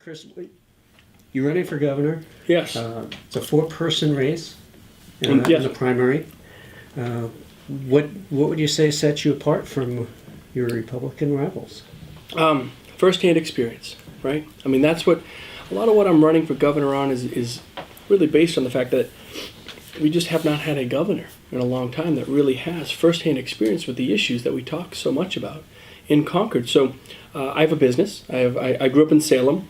Chris, you're running for governor. Yes. It's a 4-person race in Yes. the primary. What would you say sets you apart from your Republican rivals? First-hand experience, right? I mean, that's what a lot of what I'm running for governor on is really based on the fact that we just have not had a governor in a long time that really has first-hand experience with the issues that we talk so much about in Concord. So I have a business. I grew up in Salem.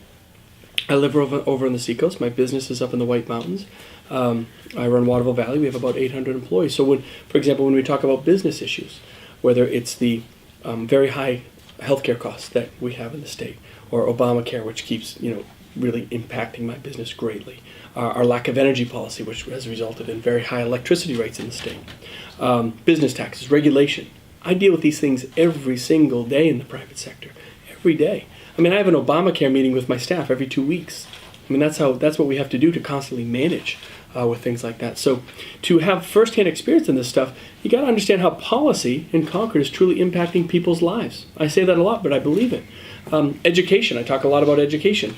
I live over on the seacoast. My business is up in the White Mountains. I run Waterville Valley. We have about 800 employees. So, for example, when we talk about business issues, whether it's the very high healthcare costs that we have in the state, or Obamacare, which keeps really impacting my business greatly, our lack of energy policy, which has resulted in very high electricity rates in the state, business taxes, regulation. I deal with these things every single day in the private sector, every day. I mean, I have an Obamacare meeting with my staff every 2 weeks. I mean, that's what we have to do to constantly manage with things like that. So to have firsthand experience in this stuff, you got to understand how policy in Concord is truly impacting people's lives. I say that a lot, but I believe it. Education, I talk a lot about education.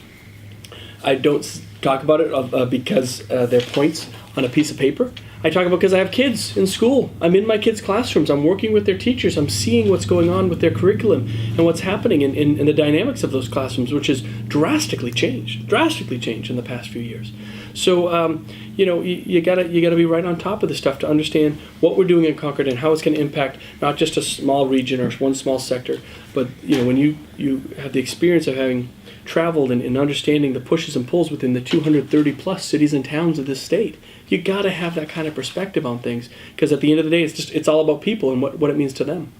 I don't talk about it because they're points on a piece of paper. I talk about because I have kids in school. I'm in my kids' classrooms. I'm working with their teachers. I'm seeing what's going on with their curriculum and what's happening in the dynamics of those classrooms, which has drastically changed in the past few years. So, you gotta be right on top of this stuff to understand what we're doing in Concord and how it's going to impact not just a small region or one small sector, but when you have the experience of having traveled and understanding the pushes and pulls within the 230 plus cities and towns of this state. You got to have that kind of perspective on things, because at the end of the day, it's all about people and what it means to them.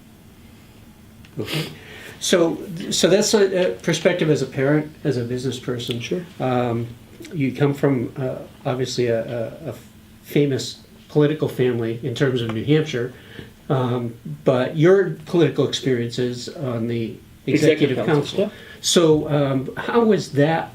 Okay. So that's a perspective as a parent, as a business person. Sure. You come from obviously a famous political family in terms of New Hampshire, but your political experience is on the Executive Council. Yeah. So how was that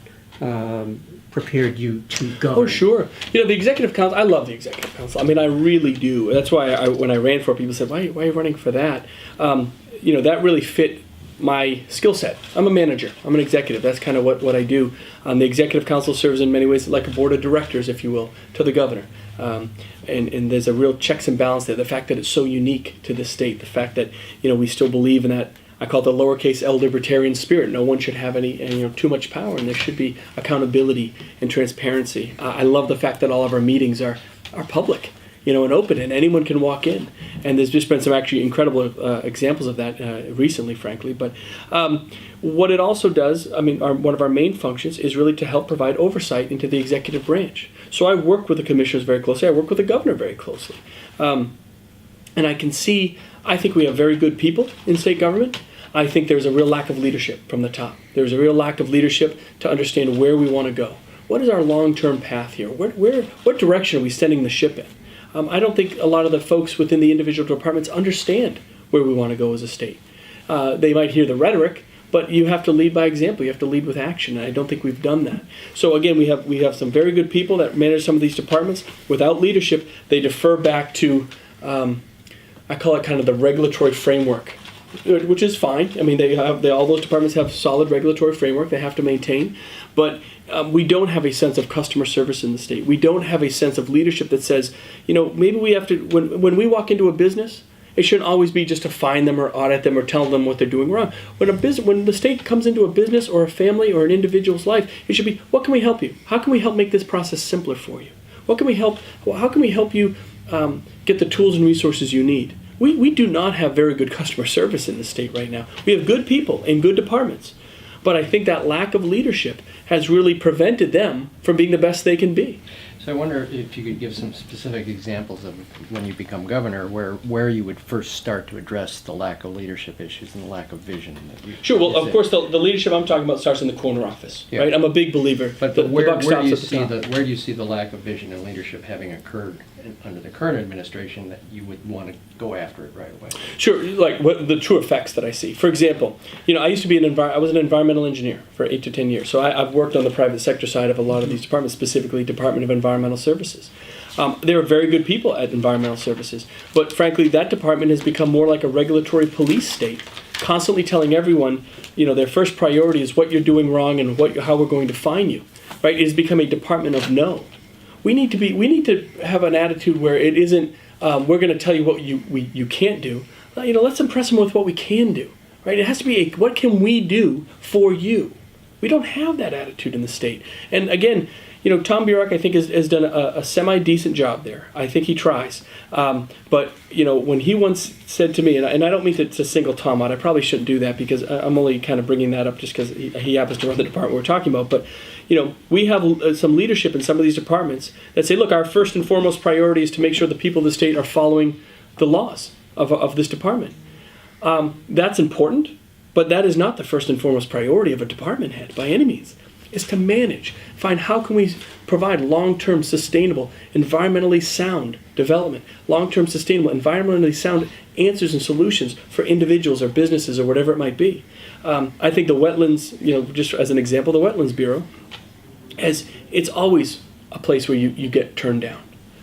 prepared you to go? Oh, sure. The Executive Council, I love the Executive Council. I mean, I really do. That's why when I ran for it, people said, why are you running for that? That really fit my skill set. I'm a manager. I'm an executive. That's kind of what I do. The Executive Council serves in many ways like a board of directors, if you will, to the governor. And there's a real checks and balance there. The fact that it's so unique to this state, the fact that we still believe in that, I call it the lowercase L libertarian spirit. No one should have any too much power, and there should be accountability and transparency. I love the fact that all of our meetings are public, and open, and anyone can walk in. And there's just been some actually incredible examples of that recently, frankly. But what it also does, one of our main functions is really to help provide oversight into the executive branch. So I work with the commissioners very closely. I work with the governor very closely. And I can see, I think we have very good people in state government. I think there's a real lack of leadership from the top. There's a real lack of leadership to understand where we want to go. What is our long-term path here? What direction are we sending the ship in? I don't think a lot of the folks within the individual departments understand where we want to go as a state. They might hear the rhetoric, but you have to lead by example. You have to lead with action, and I don't think we've done that. So again, we have some very good people that manage some of these departments. Without leadership, they defer back to, I call it kind of the regulatory framework, which is fine. I mean, all those departments have solid regulatory framework they have to maintain, but we don't have a sense of customer service in the state. We don't have a sense of leadership that says, maybe we have to, when we walk into a business, it shouldn't always be just to fine them or audit them or tell them what they're doing wrong. When the state comes into a business or a family or an individual's life, it should be, what can we help you? How can we help make this process simpler for you? How can we help you get the tools and resources you need? We do not have very good customer service in the state right now. We have good people in good departments, but I think that lack of leadership has really prevented them from being the best they can be. So I wonder if you could give some specific examples of when you become governor, where you would first start to address the lack of leadership issues and the lack of vision. Sure. Well, of course, the leadership I'm talking about starts in the corner office, yeah. Right? I'm a big believer. But where do you see the lack of vision and leadership having occurred under the current administration that you would want to go after it right away? Sure. Like the true effects that I see. For example, I used to be I was an environmental engineer for 8 to 10 years. So I've worked on the private sector side of a lot of these departments, specifically Department of Environmental Services. There are very good people at Environmental Services, but frankly, that department has become more like a regulatory police state, constantly telling everyone, their first priority is what you're doing wrong and how we're going to fine you, right? It has become a department of no. We need to have an attitude where it isn't, we're going to tell you what you can't do. Let's impress them with what we can do, right? It has to be what can we do for you? We don't have that attitude in the state. And again, Tom Burek, I think, has done a semi-decent job there. I think he tries. But, when he once said to me, and I don't mean to single Tom out, I probably shouldn't do that because I'm only kind of bringing that up just because he happens to run the department we're talking about. But, we have some leadership in some of these departments that say, look, our first and foremost priority is to make sure the people of the state are following the laws of this department. That's important, but that is not the first and foremost priority of a department head by any means. Is to manage, find how can we provide long-term sustainable, environmentally sound development, long-term sustainable, environmentally sound answers and solutions for individuals or businesses or whatever it might be. I think the wetlands, just as an example, the Wetlands Bureau, it's always a place where you get turned down,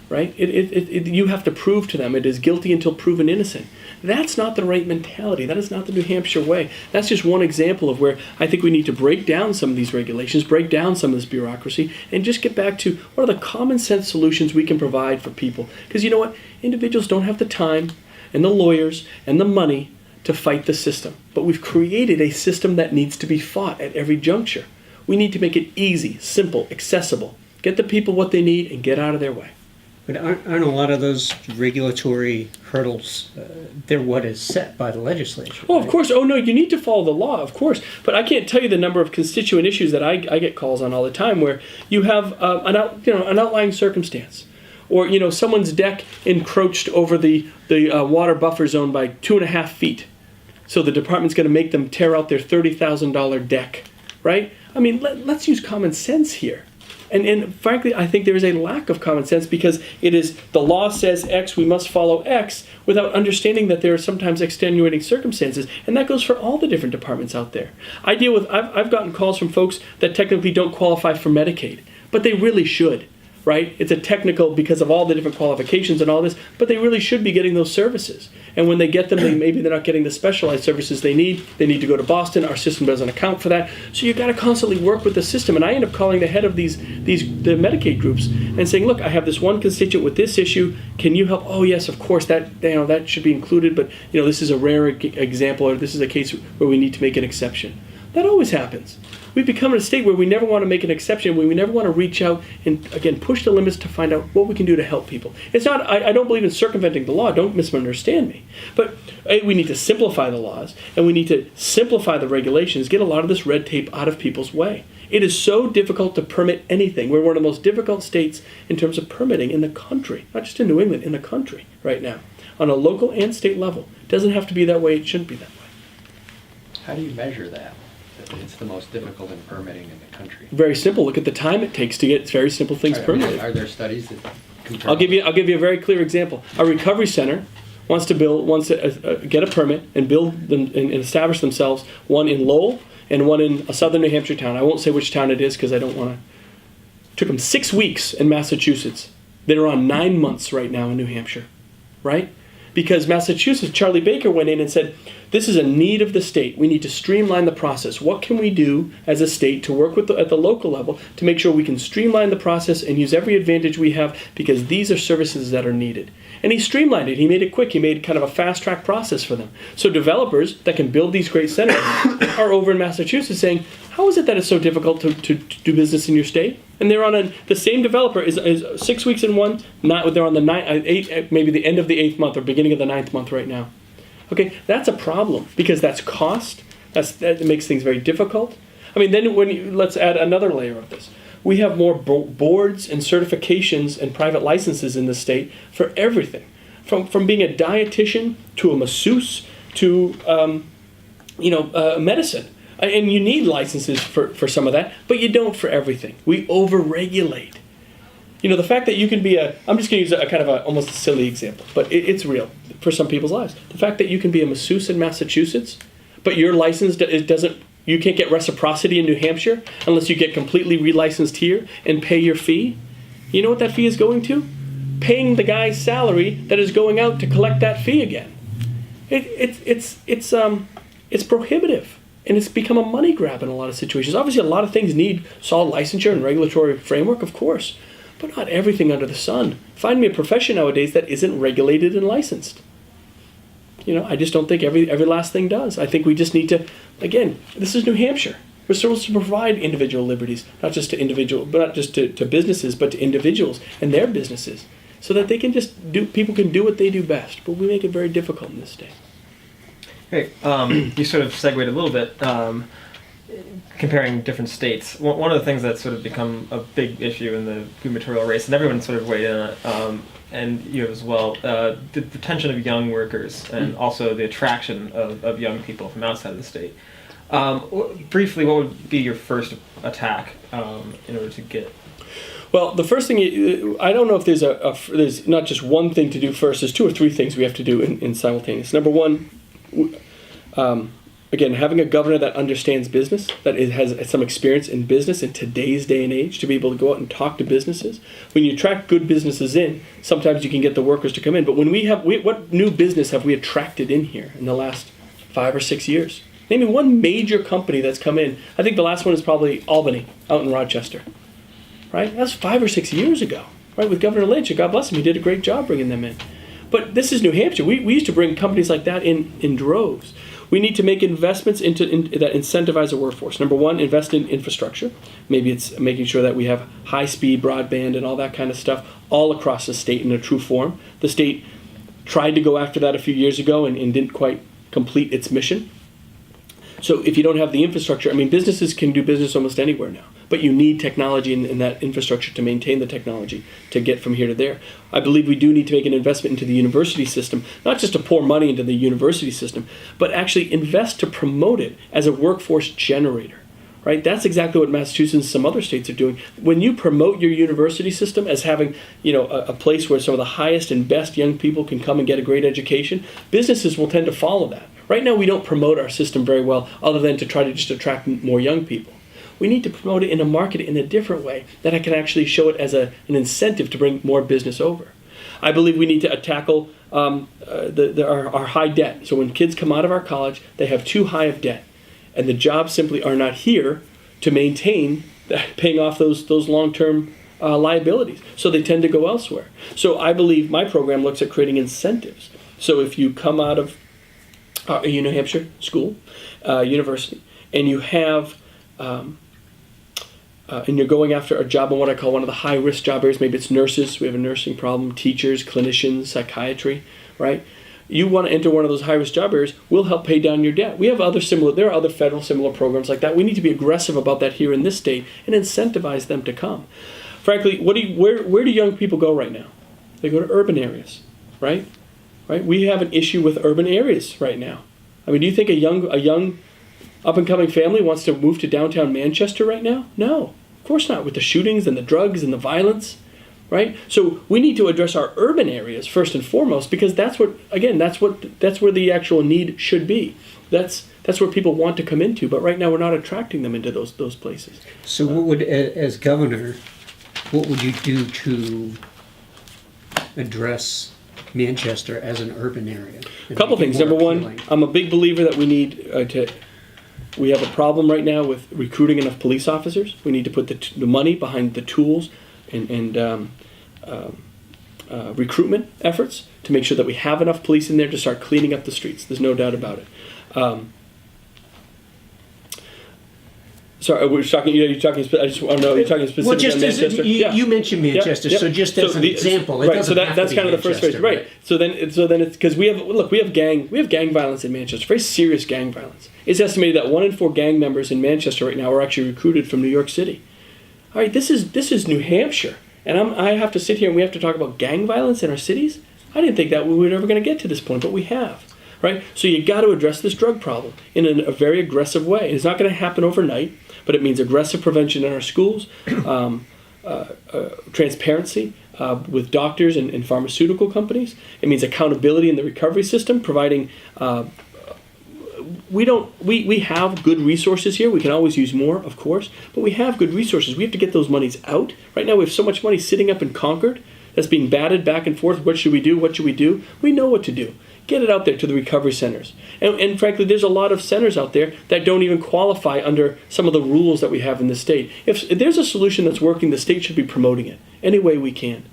right? You have to prove to them it is guilty until proven innocent. That's not the right mentality. That is not the New Hampshire way. That's just one example of where I think we need to break down some of these regulations, break down some of this bureaucracy, and just get back to what are the common sense solutions we can provide for people. Because you know what? Individuals don't have the time and the lawyers and the money to fight the system. But we've created a system that needs to be fought at every juncture. We need to make it easy, simple, accessible. Get the people what they need and get out of their way. But aren't a lot of those regulatory hurdles, they're what is set by the legislature? Oh, of course. Oh, no, you need to follow the law, of course. But I can't tell you the number of constituent issues that I get calls on all the time where you have an outlying circumstance. Or, someone's deck encroached over the water buffer zone by 2.5 feet. So the department's going to make them tear out their $30,000 deck, right? I mean, let's use common sense here. And frankly, I think there is a lack of common sense because it is the law says X, we must follow X, without understanding that there are sometimes extenuating circumstances. And that goes for all the different departments out there. I've gotten calls from folks that technically don't qualify for Medicaid, but they really should, right? It's a technical because of all the different qualifications and all this, but they really should be getting those services. And when they get them, maybe they're not getting the specialized services they need. They need to go to Boston. Our system doesn't account for that. So you've got to constantly work with the system. And I end up calling the head of the Medicaid groups and saying, look, I have this one constituent with this issue. Can you help? Oh, yes, of course, that should be included. But, this is a rare example, or this is a case where we need to make an exception. That always happens. We've become in a state where we never want to make an exception, where we never want to reach out and, again, push the limits to find out what we can do to help people. It's not, I don't believe in circumventing the law, don't misunderstand me. But we need to simplify the laws, and we need to simplify the regulations, get a lot of this red tape out of people's way. It is so difficult to permit anything. We're one of the most difficult states in terms of permitting in the country, not just in New England, in the country right now, on a local and state level. It doesn't have to be that way, it shouldn't be that way. How do you measure that? It's the most difficult in permitting in the country. Very simple. Look at the time it takes to get very simple things permitted. Are there studies that confirm? I'll give you a very clear example. A recovery center wants to get a permit and build them and establish themselves, one in Lowell and one in a southern New Hampshire town. I won't say which town it is because I don't want to. Took them 6 weeks in Massachusetts. They're on 9 months right now in New Hampshire, right? Because Massachusetts, Charlie Baker went in and said, this is a need of the state. We need to streamline the process. What can we do as a state to work with at the local level to make sure we can streamline the process and use every advantage we have because these are services that are needed. And he streamlined it. He made it quick. He made kind of a fast-track process for them. So developers that can build these great centers are over in Massachusetts saying, how is it that it's so difficult to do business in your state? And they're on the same developer is 6 weeks in one. They're on the maybe the end of the 8th month or beginning of the 9th month right now. Okay, that's a problem because that's cost. That makes things very difficult. I mean, then let's add another layer of this. We have more boards and certifications and private licenses in the state for everything, from being a dietitian to a masseuse to medicine. And you need licenses for some of that, but you don't for everything. We over-regulate. The fact that you can be I'm just going to use a kind of almost a silly example, but it's real for some people's lives. The fact that you can be a masseuse in Massachusetts, but your license you can't get reciprocity in New Hampshire unless you get completely relicensed here and pay your fee. You know what that fee is going to? Paying the guy's salary that is going out to collect that fee again. it's prohibitive. And it's become a money grab in a lot of situations. Obviously, a lot of things need solid licensure and regulatory framework, of course, but not everything under the sun. Find me a profession nowadays that isn't regulated and licensed. I just don't think every last thing does. I think we just need to, again, this is New Hampshire. We're supposed to provide individual liberties, not just to businesses, but to individuals and their businesses, so that they can people can do what they do best. But we make it very difficult in this state. Great. You sort of segued a little bit, comparing different states. One of the things that's sort of become a big issue in the gubernatorial race, and everyone sort of weighed in on it, and you as well, the retention of young workers and also the attraction of young people from outside of the state. Briefly, what would be your first attack in order to get? Well, the first thing, I don't know if there's not just one thing to do first. There's 2 or 3 things we have to do in simultaneous. Number one, again, having a governor that understands business, that has some experience in business in today's day and age, to be able to go out and talk to businesses. When you attract good businesses in, sometimes you can get the workers to come in. But when what new business have we attracted in here in the last 5 or 6 years? Name me one major company that's come in. I think the last one is probably Albany, out in Rochester. Right? That's 5 or 6 years ago. Right? With Governor Lynch, God bless him, he did a great job bringing them in. But this is New Hampshire. We used to bring companies like that in droves. We need to make investments that incentivize the workforce. Number one, invest in infrastructure. Maybe it's making sure that we have high-speed broadband and all that kind of stuff all across the state in a true form. The state tried to go after that a few years ago and didn't quite complete its mission. So if you don't have the infrastructure, businesses can do business almost anywhere now. But you need technology in that infrastructure to maintain the technology to get from here to there. I believe we do need to make an investment into the university system, not just to pour money into the university system, but actually invest to promote it as a workforce generator. Right? That's exactly what Massachusetts and some other states are doing. When you promote your university system as having, a place where some of the highest and best young people can come and get a great education, businesses will tend to follow that. Right now, we don't promote our system very well, other than to try to just attract more young people. We need to promote it and market it in a different way that I can actually show it as an incentive to bring more business over. I believe we need to tackle our high debt. So when kids come out of our college, they have too high of debt, and the jobs simply are not here to maintain paying off those long-term liabilities. So they tend to go elsewhere. So I believe my program looks at creating incentives. So if you come out of a New Hampshire school, university, and you have and you're going after a job in what I call one of the high-risk job areas. Maybe it's nurses. We have a nursing problem. Teachers, clinicians, psychiatry, right? You want to enter one of those high-risk job areas, we'll help pay down your debt. We have there are other federal similar programs like that. We need to be aggressive about that here in this state and incentivize them to come. Frankly, where do young people go right now? They go to urban areas, right? Right? We have an issue with urban areas right now. Do you think a young up-and-coming family wants to move to downtown Manchester right now? No, of course not, with the shootings and the drugs and the violence, right? So we need to address our urban areas first and foremost, because that's where the actual need should be. That's where people want to come into, but right now we're not attracting them into those places. So as governor, what would you do to address Manchester as an urban area? A couple things. Number one, I'm a big believer that we need we have a problem right now with recruiting enough police officers. We need to put the money behind the tools and recruitment efforts to make sure that we have enough police in there to start cleaning up the streets. There's no doubt about it. Sorry, we're talking. You're talking. I just want to know. You're talking specifically well, just on Manchester. You mentioned Manchester, so just as an example, it right? doesn't have that's to be kind of the first phase, Manchester, right? So then it's because we have gang violence in Manchester, very serious gang violence. It's estimated that 1 in 4 gang members in Manchester right now are actually recruited from New York City. All right, this is New Hampshire, and I have to sit here and we have to talk about gang violence in our cities. I didn't think that we were ever going to get to this point, but we have. Right? So you got to address this drug problem in a very aggressive way. It's not going to happen overnight, but it means aggressive prevention in our schools, transparency with doctors and pharmaceutical companies. It means accountability in the recovery system, providing. We have good resources here. We can always use more, of course, but we have good resources. We have to get those monies out. Right now we have so much money sitting up in Concord that's being batted back and forth. What should we do? What should we do? We know what to do. get it out there to the recovery centers. And frankly, there's a lot of centers out there that don't even qualify under some of the rules that we have in the state. If there's a solution that's working, the state should be promoting it any way we can.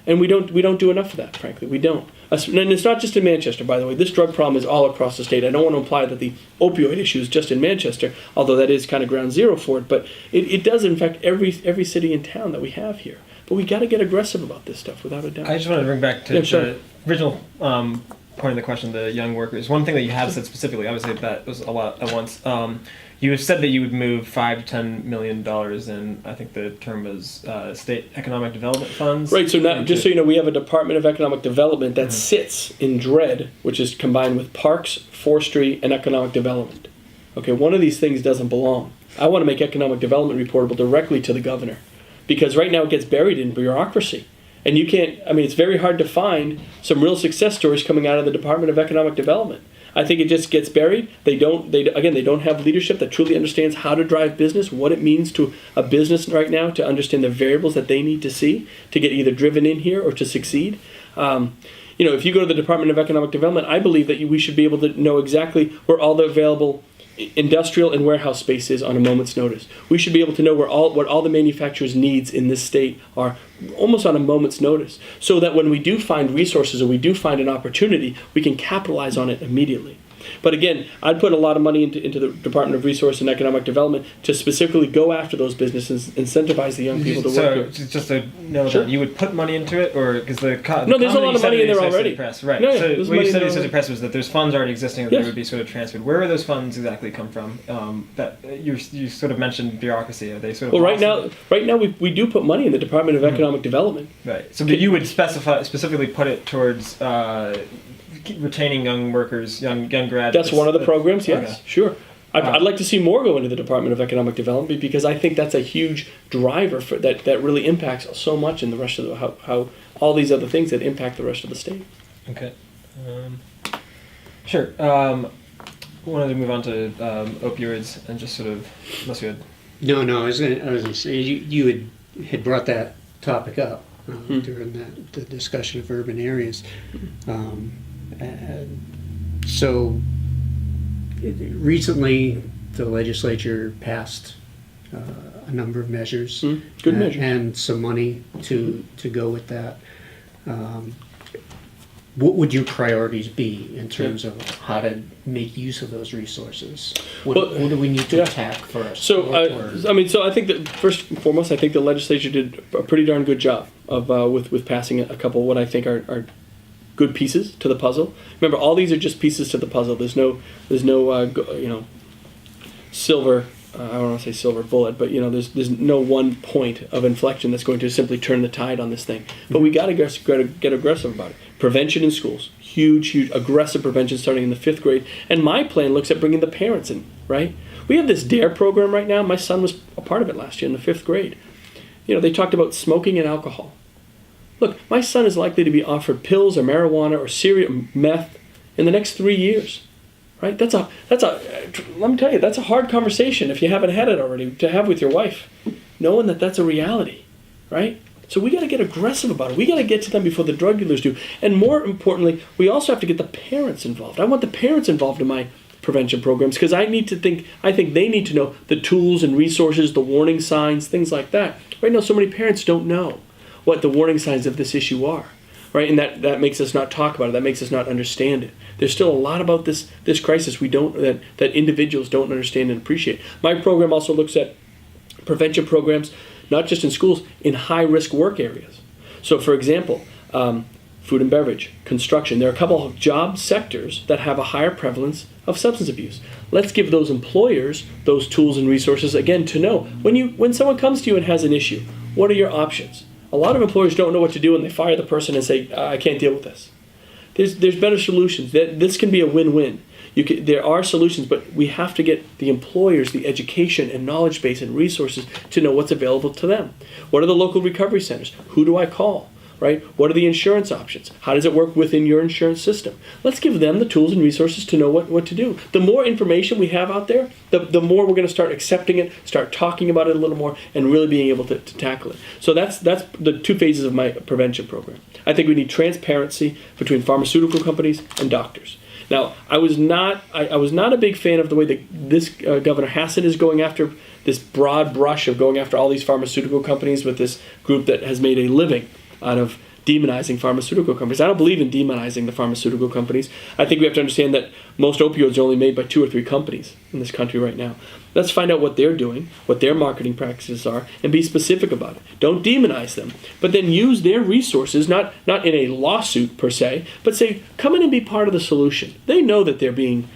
And we don't do enough of that, frankly. We don't. And it's not just in Manchester, by the way. This drug problem is all across the state. I don't want to imply that the opioid issue is just in Manchester, although that is kind of ground zero for it. But it does infect every city and town that we have here. But we got to get aggressive about this stuff, without a doubt. I just wanted to bring back to the original point of the question, the young workers. One thing that you have said specifically, obviously that was a lot at once. You have said that you would move $5 to $10 million in, I think the term was state economic development funds. Right. So now, just so you know, we have a Department of Economic Development that sits in DRED, which is combined with Parks, Forestry, and Economic Development. Okay. One of these things doesn't belong. I want to make economic development reportable directly to the governor, because right now it gets buried in bureaucracy. And you can't, I mean, it's very hard to find some real success stories coming out of the Department of Economic Development. I think it just gets buried. They don't have leadership that truly understands how to drive business, what it means to a business right now to understand the variables that they need to see to get either driven in here or to succeed. If you go to the Department of Economic Development, I believe that we should be able to know exactly where all the available industrial and warehouse space is on a moment's notice. We should be able to know what all the manufacturers' needs in this state are almost on a moment's notice, so that when we do find resources or we do find an opportunity, we can capitalize on it immediately. But again, I'd put a lot of money into the Department of Resource and Economic Development to specifically go after those businesses, incentivize the young people to work here. So just to know that, you would put money into it, or because no, there's a lot of money in there already. Press, right. No, so what you said in the press was that there's funds already existing that Yes. would be sort of transferred. Where are those funds exactly come from? That you sort of mentioned bureaucracy. Are they sort of right now we do put money in the Department of Economic Development. Right. So you would specifically put it towards retaining young workers, young graduates. That's one of the programs, yes, Okay. sure. I'd like to see more go into the Department of Economic Development, because I think that's a huge driver for that really impacts so much in the rest of how all these other things that impact the rest of the state. Okay. Sure. Wanted to move on to opioids and just sort of, unless you had. No, I was gonna say you had brought that topic up during the discussion of urban areas. So recently, the legislature passed a number of measures, Good measure, and some money to go with that. What would your priorities be in terms of how to make use of those resources? What do we need to attack first? So I think that first and foremost, I think the legislature did a pretty darn good job of with passing a couple of what I think are good pieces to the puzzle. Remember, all these are just pieces to the puzzle. There's no silver. I don't want to say silver bullet, but there's no one point of inflection that's going to simply turn the tide on this thing. But we got to get aggressive about it. Prevention in schools, huge aggressive prevention starting in the 5th grade. And my plan looks at bringing the parents in. Right? We have this DARE program right now. My son was a part of it last year in the 5th grade. They talked about smoking and alcohol. Look, my son is likely to be offered pills or marijuana or meth in the next 3 years. Right? Let me tell you, that's a hard conversation if you haven't had it already to have with your wife, knowing that that's a reality, right? So we got to get aggressive about it. We got to get to them before the drug dealers do. And more importantly, we also have to get the parents involved. I want the parents involved in my prevention programs, because I think they need to know the tools and resources, the warning signs, things like that. Right now, so many parents don't know what the warning signs of this issue are. Right, and that makes us not talk about it. That makes us not understand it. There's still a lot about this crisis that individuals don't understand and appreciate. My program also looks at prevention programs, not just in schools, in high-risk work areas. So, for example, food and beverage, construction. There are a couple of job sectors that have a higher prevalence of substance abuse. Let's give those employers those tools and resources, again, to know when someone comes to you and has an issue, what are your options? A lot of employers don't know what to do, and they fire the person and say, I can't deal with this. There's better solutions. This can be a win-win. There are solutions, but we have to get the employers the education and knowledge base and resources to know what's available to them. What are the local recovery centers? Who do I call? right? What are the insurance options? How does it work within your insurance system? Let's give them the tools and resources to know what to do. The more information we have out there, the more we're going to start accepting it, start talking about it a little more, and really being able to tackle it. So that's the two phases of my prevention program. I think we need transparency between pharmaceutical companies and doctors. Now, I was not a big fan of the way that this Governor Hassan is going after this broad brush of going after all these pharmaceutical companies with this group that has made a living out of demonizing pharmaceutical companies. I don't believe in demonizing the pharmaceutical companies. I think we have to understand that most opioids are only made by 2 or 3 companies in this country right now. Let's find out what they're doing, what their marketing practices are, and be specific about it. Don't demonize them, but then use their resources, not in a lawsuit per se, but say, come in and be part of the solution. They know that they're being,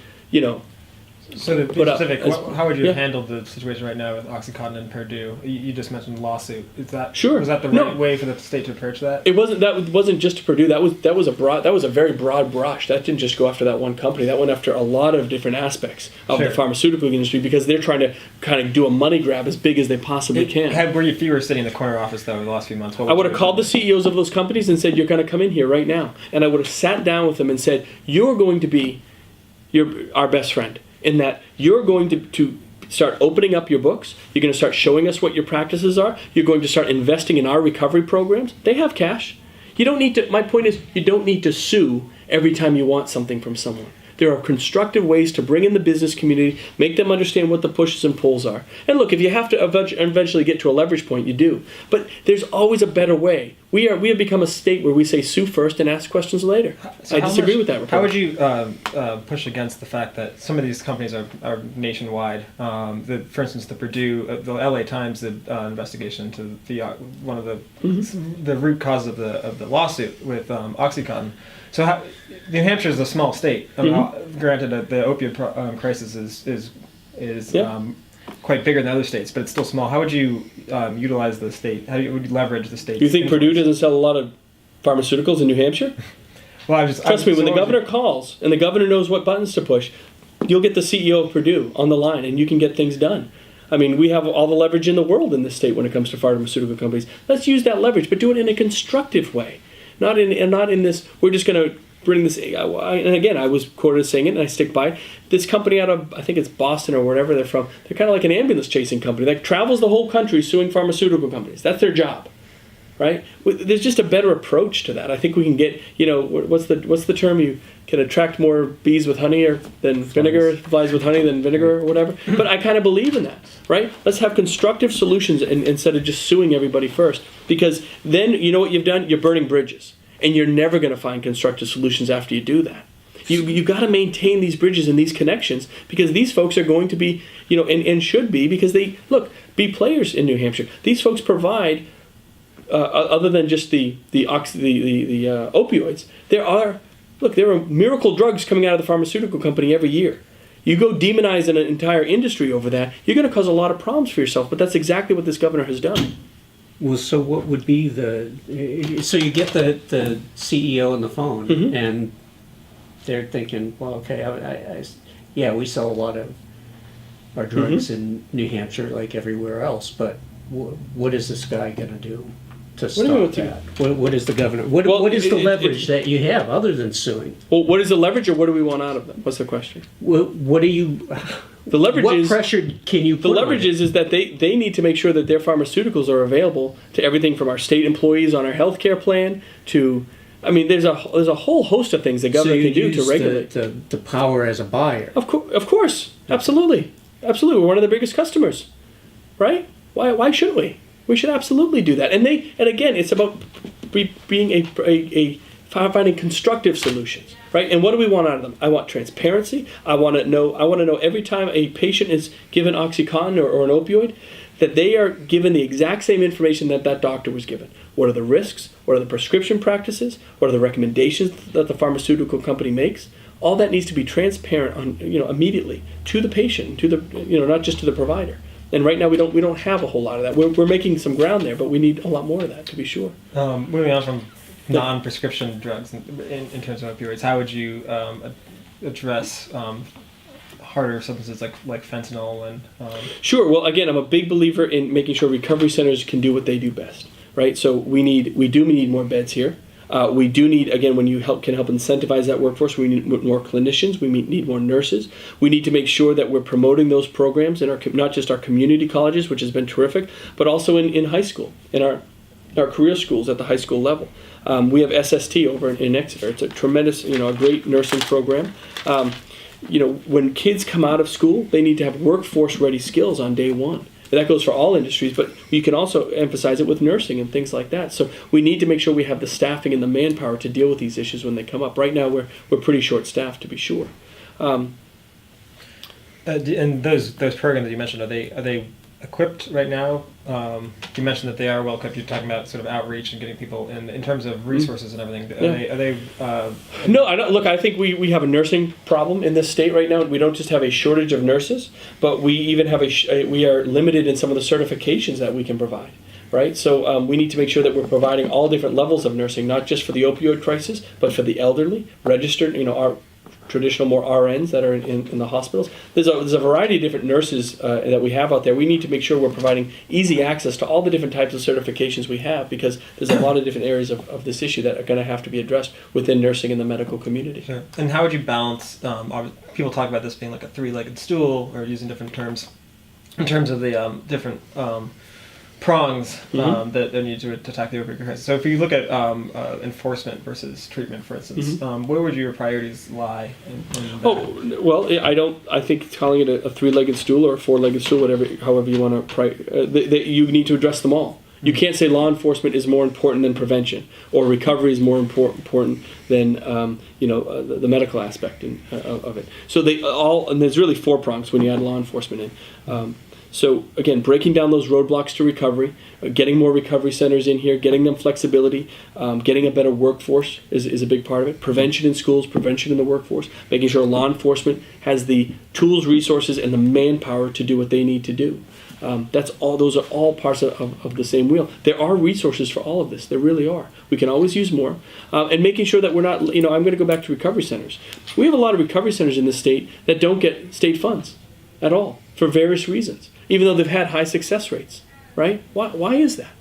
So to be But, specific, as- how would you yeah. handle the situation right now with OxyContin and Purdue? You just mentioned lawsuit. Is that Sure. Was that the No. right way for the state to approach that? It wasn't just to Purdue. That was a very broad brush. That didn't just go after that one company. That went after a lot of different aspects of Sure. the pharmaceutical industry because they're trying to kind of do a money grab as big as they possibly can. If you were sitting in the corner office though in the last few months, what I would you have called the CEOs of those companies and said, "You're going to come in here right now," and I would have sat down with them and said, "You're going to be our best friend in that you're going to start opening up your books. You're going to start showing us what your practices are. You're going to start investing in our recovery programs. They have cash. You don't need to. My point is, you don't need to sue every time you want something from someone. There are constructive ways to bring in the business community, make them understand what the pushes and pulls are. And look, if you have to eventually get to a leverage point, you do. But there's always a better way. We have become a state where we say sue first and ask questions later. I disagree with that report. How would you push against the fact that some of these companies are nationwide? For instance, the Purdue, the LA Times did investigation into the one of the root cause of the lawsuit with OxyContin. So New Hampshire is a small state. Granted, the opioid crisis is Yeah. quite bigger than other states, but it's still small. How would you utilize the state? Would you leverage the state? Do you think Purdue doesn't sell a lot of pharmaceuticals in New Hampshire? Well, Trust me, when the governor calls and the governor knows what buttons to push, you'll get the CEO of Purdue on the line and you can get things done. I mean, we have all the leverage in the world in this state when it comes to pharmaceutical companies. Let's use that leverage, but do it in a constructive way. Not in this, we're just going to bring this, and again, I was quoted as saying it and I stick by it. This company out of, I think it's Boston or wherever they're from, they're kind of like an ambulance chasing company that travels the whole country suing pharmaceutical companies. That's their job, right? There's just a better approach to that. I think we can get, what's the term? You can attract more bees with honey than vinegar, flies with honey than vinegar or whatever. But I kind of believe in that, right? Let's have constructive solutions instead of just suing everybody first. Because then, you know what you've done? You're burning bridges. And you're never going to find constructive solutions after you do that. You got to maintain these bridges and these connections because these folks are going to be, and should be because they, be players in New Hampshire. These folks provide, other than just the opioids, there are miracle drugs coming out of the pharmaceutical company every year. You go demonize an entire industry over that, you're going to cause a lot of problems for yourself, but that's exactly what this governor has done. Well, so what would be so you get the CEO on the phone and they're thinking, well, okay, yeah, we sell a lot of our drugs in New Hampshire like everywhere else, but what is this guy going to do to stop that? What is the governor, what is the leverage that you have other than suing? Well, what is the leverage or what do we want out of them? What's the question? What do you... The leverage what is, pressure can you put the leverage on it? is that they need to make sure that their pharmaceuticals are available to everything from our state employees on our health care plan to, I mean, there's a whole host of things the governor can do to regulate. The power as a buyer. Of course, absolutely. We're one of the biggest customers, right? Why shouldn't we? We should absolutely do that. And again, it's about being finding constructive solutions, right? And what do we want out of them? I want transparency. I want to know every time a patient is given OxyContin or an opioid, that they are given the exact same information that doctor was given. What are the risks? What are the prescription practices? What are the recommendations that the pharmaceutical company makes? All that needs to be transparent immediately to the patient, to the not just to the provider. And right now we don't have a whole lot of that. We're making some ground there, but we need a lot more of that to be sure. Moving on from non-prescription drugs in terms of opioids, how would you address harder substances like fentanyl and Sure. Well, again, I'm a big believer in making sure recovery centers can do what they do best, right? So we do need more beds here. We do need, again, when you can help incentivize that workforce, we need more clinicians, we need more nurses. We need to make sure that we're promoting those programs in not just our community colleges, which has been terrific, but also in high school, in our career schools at the high school level. We have SST over in Exeter. It's a tremendous, a great nursing program. When kids come out of school, they need to have workforce-ready skills on day one. And that goes for all industries, but you can also emphasize it with nursing and things like that. So we need to make sure we have the staffing and the manpower to deal with these issues when they come up. Right now, we're pretty short-staffed, to be sure. And those programs that you mentioned, are they equipped right now? You mentioned that they are well equipped. You're talking about sort of outreach and getting people in terms of resources and everything. Are they No, I don't. Look, I think we have a nursing problem in this state right now. We don't just have a shortage of nurses, but we even have we are limited in some of the certifications that we can provide. Right, so we need to make sure that we're providing all different levels of nursing, not just for the opioid crisis, but for the elderly, registered. Our traditional more RNs that are in the hospitals. There's a variety of different nurses that we have out there. We need to make sure we're providing easy access to all the different types of certifications we have, because there's a lot of different areas of this issue that are going to have to be addressed within nursing and the medical community. Sure. And how would you balance, people talk about this being like a three-legged stool, or using different terms, in terms of the different prongs that they need to attack the opioid crisis. So if you look at enforcement versus treatment, for instance, where would your priorities lie? In that? I think calling it a three-legged stool or a four-legged stool, however you want to, you need to address them all. You can't say law enforcement is more important than prevention, or recovery is more important than the medical aspect of it. So and there's really four prongs when you add law enforcement in. So again, breaking down those roadblocks to recovery, getting more recovery centers in here, getting them flexibility, getting a better workforce is a big part of it. Prevention in schools, prevention in the workforce, making sure law enforcement has the tools, resources, and the manpower to do what they need to do. Those are all parts of the same wheel. There are resources for all of this. There really are. We can always use more. And making sure that we're not, I'm going to go back to recovery centers. We have a lot of recovery centers in this state that don't get state funds at all for various reasons, even though they've had high success rates, right? Why is that?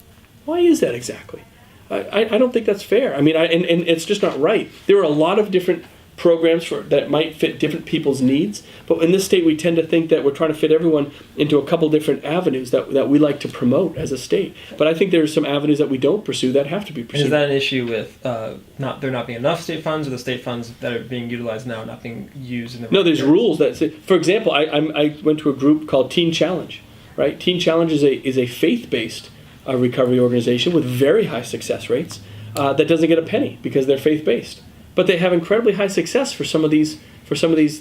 Why is that exactly? I don't think that's fair. I mean, and it's just not right. There are a lot of different programs that might fit different people's needs, but in this state we tend to think that we're trying to fit everyone into a couple different avenues that we like to promote as a state. But I think there are some avenues that we don't pursue that have to be pursued. And is that an issue with there not being enough state funds, or the state funds that are being utilized now not being used in the No, there's rules that say, for example, I went to a group called Teen Challenge, right? Teen Challenge is a faith-based recovery organization with very high success rates that doesn't get a penny because they're faith-based. But they have incredibly high success for some of these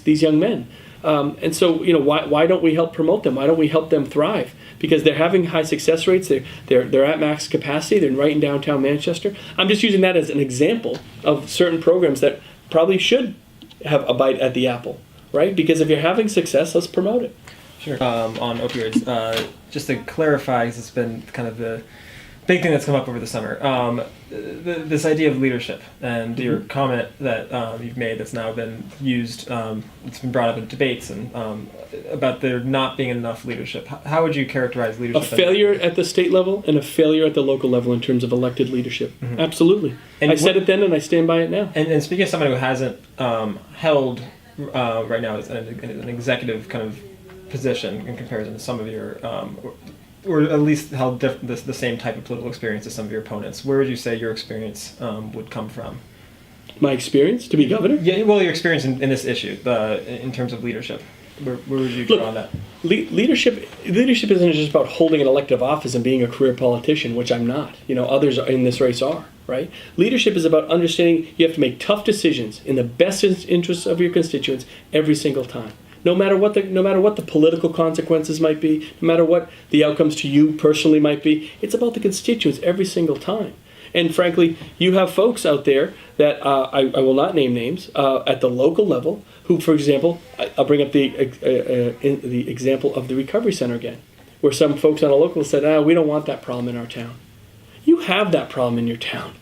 young men, and so why don't we help promote them? Why don't we help them thrive? Because they're having high success rates. They're at max capacity. They're right in downtown Manchester. I'm just using that as an example of certain programs that probably should have a bite at the apple, right? Because if you're having success, let's promote it. Sure. On opioids, just to clarify, because it's been kind of the big thing that's come up over the summer. This idea of leadership and your comment that you've made that's now been used, it's been brought up in debates and about there not being enough leadership. How would you characterize leadership? A failure at the state level and a failure at the local level in terms of elected leadership. Mm-hmm. Absolutely. And I said it then and I stand by it now. And speaking of somebody who hasn't held right now as an executive kind of position in comparison to some of your or at least held the same type of political experience as some of your opponents, where would you say your experience would come from? My experience to be governor? Yeah, well, your experience in this issue, in terms of leadership. Where would you draw on that? Leadership isn't just about holding an elective office and being a career politician, which I'm not. Others in this race are, right? Leadership is about understanding you have to make tough decisions in the best interests of your constituents every single time. No matter what the political consequences might be, no matter what the outcomes to you personally might be, it's about the constituents every single time. And frankly, you have folks out there that I will not name names at the local level who, for example, I'll bring up the example of the recovery center again, where some folks on a local said, we don't want that problem in our town. You have that problem in your town.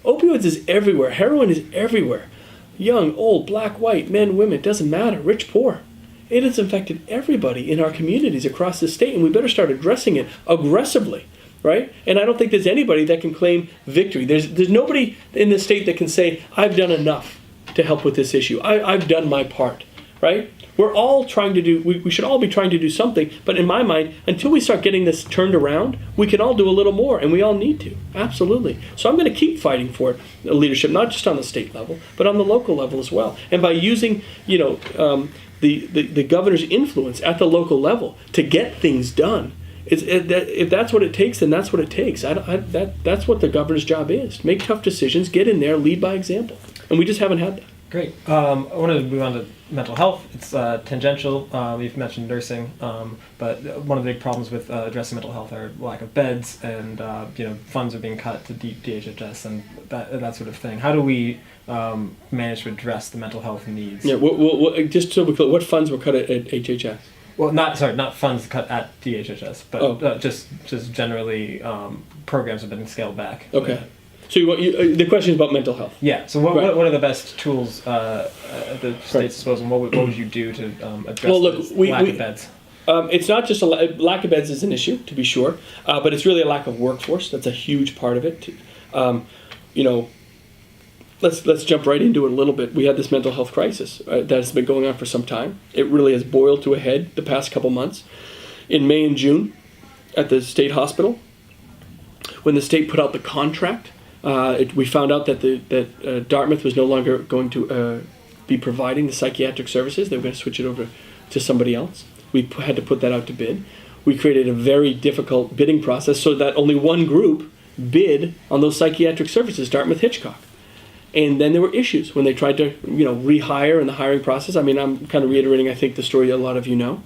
Opioids is everywhere. Heroin is everywhere. Young, old, black, white, men, women, doesn't matter, rich, poor. It has infected everybody in our communities across the state, and we better start addressing it aggressively. right? And I don't think there's anybody that can claim victory. There's nobody in the state that can say, I've done enough to help with this issue. I've done my part, right? We're all trying to do, we should all be trying to do something, but in my mind, until we start getting this turned around, we can all do a little more, and we all need to, absolutely. So I'm going to keep fighting for leadership, not just on the state level, but on the local level as well. And by using, the governor's influence at the local level to get things done, if that's what it takes, then that's what it takes. That's what the governor's job is. Make tough decisions, get in there, lead by example. And we just haven't had that. Great. I wanted to move on to mental health. It's tangential. You've mentioned nursing, but one of the big problems with addressing mental health are lack of beds, and funds are being cut to DHHS and that sort of thing. How do we manage to address the mental health needs? Yeah. Just so we're clear, what funds were cut at HHS? Well, not funds cut at DHHS, but just generally programs have been scaled back. Okay. So the question is about mental health. Yeah. So what are the best tools at the state's disposal? And what would you do to address lack of beds? It's not just lack of beds is an issue, to be sure, but it's really a lack of workforce. That's a huge part of it. Let's jump right into it a little bit. We had this mental health crisis that has been going on for some time. It really has boiled to a head the past couple months. In May and June, at the state hospital, when the state put out the contract, we found out that Dartmouth was no longer going to be providing the psychiatric services. They were going to switch it over to somebody else. We had to put that out to bid. We created a very difficult bidding process so that only one group bid on those psychiatric services, Dartmouth Hitchcock. And then there were issues when they tried to, rehire in the hiring process. I mean, I'm kind of reiterating, I think, the story a lot of you know.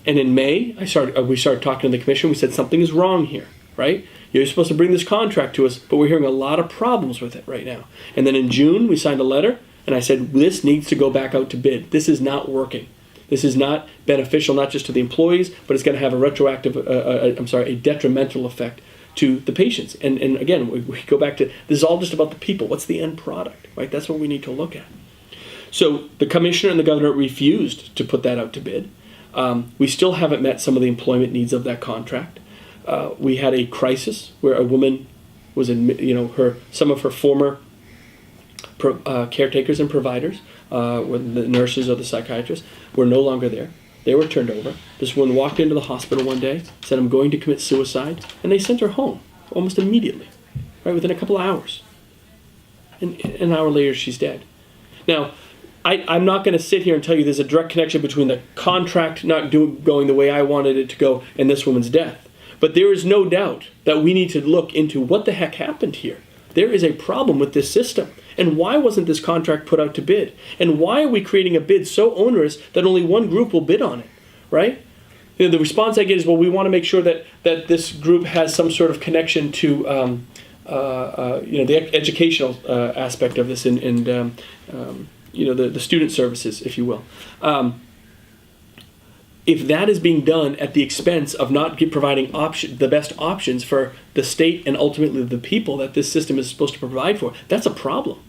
And in May, we started talking to the commission. We said something is wrong here, right? You're supposed to bring this contract to us, but we're hearing a lot of problems with it right now. And then in June, we signed a letter, and I said, this needs to go back out to bid. This is not working. This is not beneficial, not just to the employees, but it's going to have a detrimental effect to the patients. And again, we go back to, this is all just about the people. What's the end product, right? That's what we need to look at. So the commissioner and the governor refused to put that out to bid. We still haven't met some of the employment needs of that contract. We had a crisis where a woman was some of her former caretakers and providers, the nurses or the psychiatrists, were no longer there. They were turned over. This woman walked into the hospital one day, said, I'm going to commit suicide, and they sent her home almost immediately, right, within a couple of hours. And an hour later, she's dead. Now, I'm not going to sit here and tell you there's a direct connection between the contract not going the way I wanted it to go and this woman's death. But there is no doubt that we need to look into what the heck happened here. There is a problem with this system. And why wasn't this contract put out to bid? And why are we creating a bid so onerous that only one group will bid on it, right? The response I get is, well, we want to make sure that this group has some sort of connection to the educational aspect of this and the student services, if you will. If that is being done at the expense of not providing the best options for the state and ultimately the people that this system is supposed to provide for, that's a problem.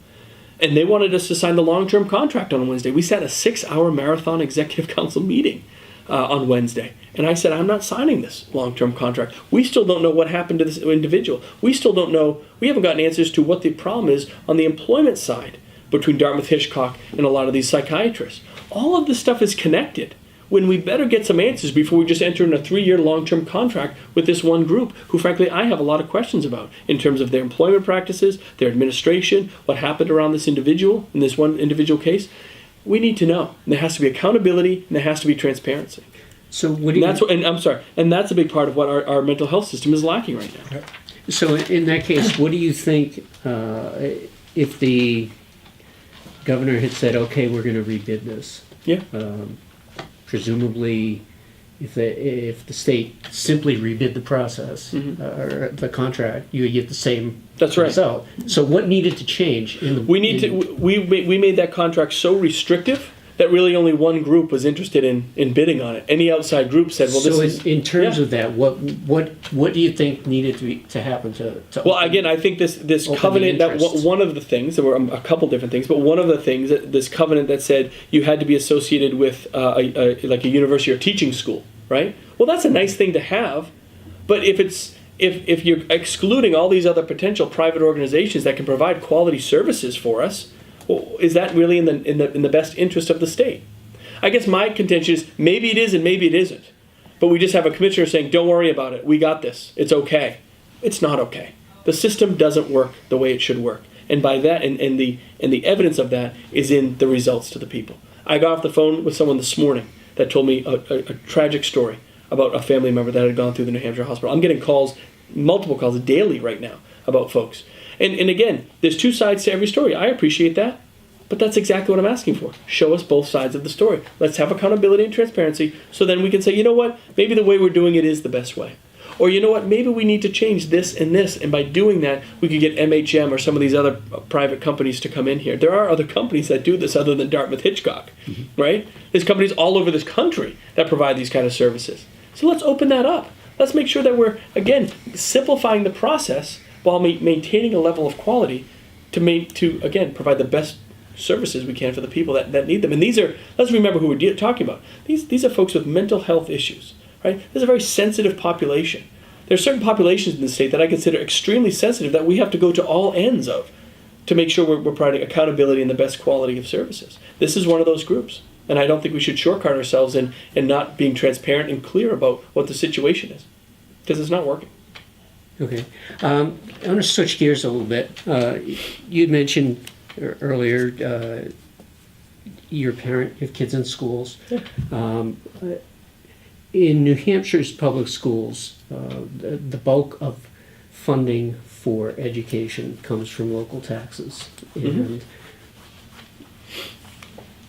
And they wanted us to sign the long-term contract on Wednesday. We sat a 6-hour marathon executive council meeting on Wednesday. And I said, I'm not signing this long-term contract. We still don't know what happened to this individual. We still don't know, we haven't gotten answers to what the problem is on the employment side between Dartmouth Hitchcock and a lot of these psychiatrists. All of this stuff is connected. When we better get some answers before we just enter in a 3-year long-term contract with this one group, who frankly I have a lot of questions about in terms of their employment practices, their administration, what happened around this individual, in this one individual case. We need to know. And there has to be accountability and there has to be transparency. So what do you... And that's a big part of what our mental health system is lacking right now. So in that case, what do you think if the governor had said, okay, we're going to rebid this? Yeah. Presumably, if the state simply rebid the process or the contract, you would get the same That's right. result. So what needed to change? We made that contract so restrictive that really only one group was interested in bidding on it. Any outside group said, "Well, this is." In terms of that, what do you think needed to happen to well, again, I think this covenant that one of the things, there were a couple different things, but one of the things this covenant that said you had to be associated with like a university or teaching school, right? Well, that's a nice thing to have, but if if you're excluding all these other potential private organizations that can provide quality services for us, well, is that really in the best interest of the state? I guess my contention is maybe it is and maybe it isn't. But we just have a commissioner saying, don't worry about it. We got this. It's okay. It's not okay. The system doesn't work the way it should work. And by that, and the evidence of that is in the results to the people. I got off the phone with someone this morning that told me a tragic story about a family member that had gone through the New Hampshire hospital. I'm getting calls, multiple calls daily right now about folks. And again, there's two sides to every story. I appreciate that. But that's exactly what I'm asking for. Show us both sides of the story. Let's have accountability and transparency so then we can say, you know what, maybe the way we're doing it is the best way. Or you know what, maybe we need to change this, and by doing that, we could get MHM or some of these other private companies to come in here. There are other companies that do this other than Dartmouth Hitchcock, right? There's companies all over this country that provide these kind of services. So let's open that up. Let's make sure that we're, again, simplifying the process while maintaining a level of quality to again, provide the best services we can for the people that need them. And these are, let's remember who we're talking about. These are folks with mental health issues, right? This is a very sensitive population. There are certain populations in the state that I consider extremely sensitive that we have to go to all ends of to make sure we're providing accountability and the best quality of services. This is one of those groups. And I don't think we should shortcut ourselves in not being transparent and clear about what the situation is, because it's not working. Okay. I want to switch gears a little bit. You mentioned earlier your parent, you have kids in schools. Yeah. In New Hampshire's public schools, the bulk of funding for education comes from local taxes. And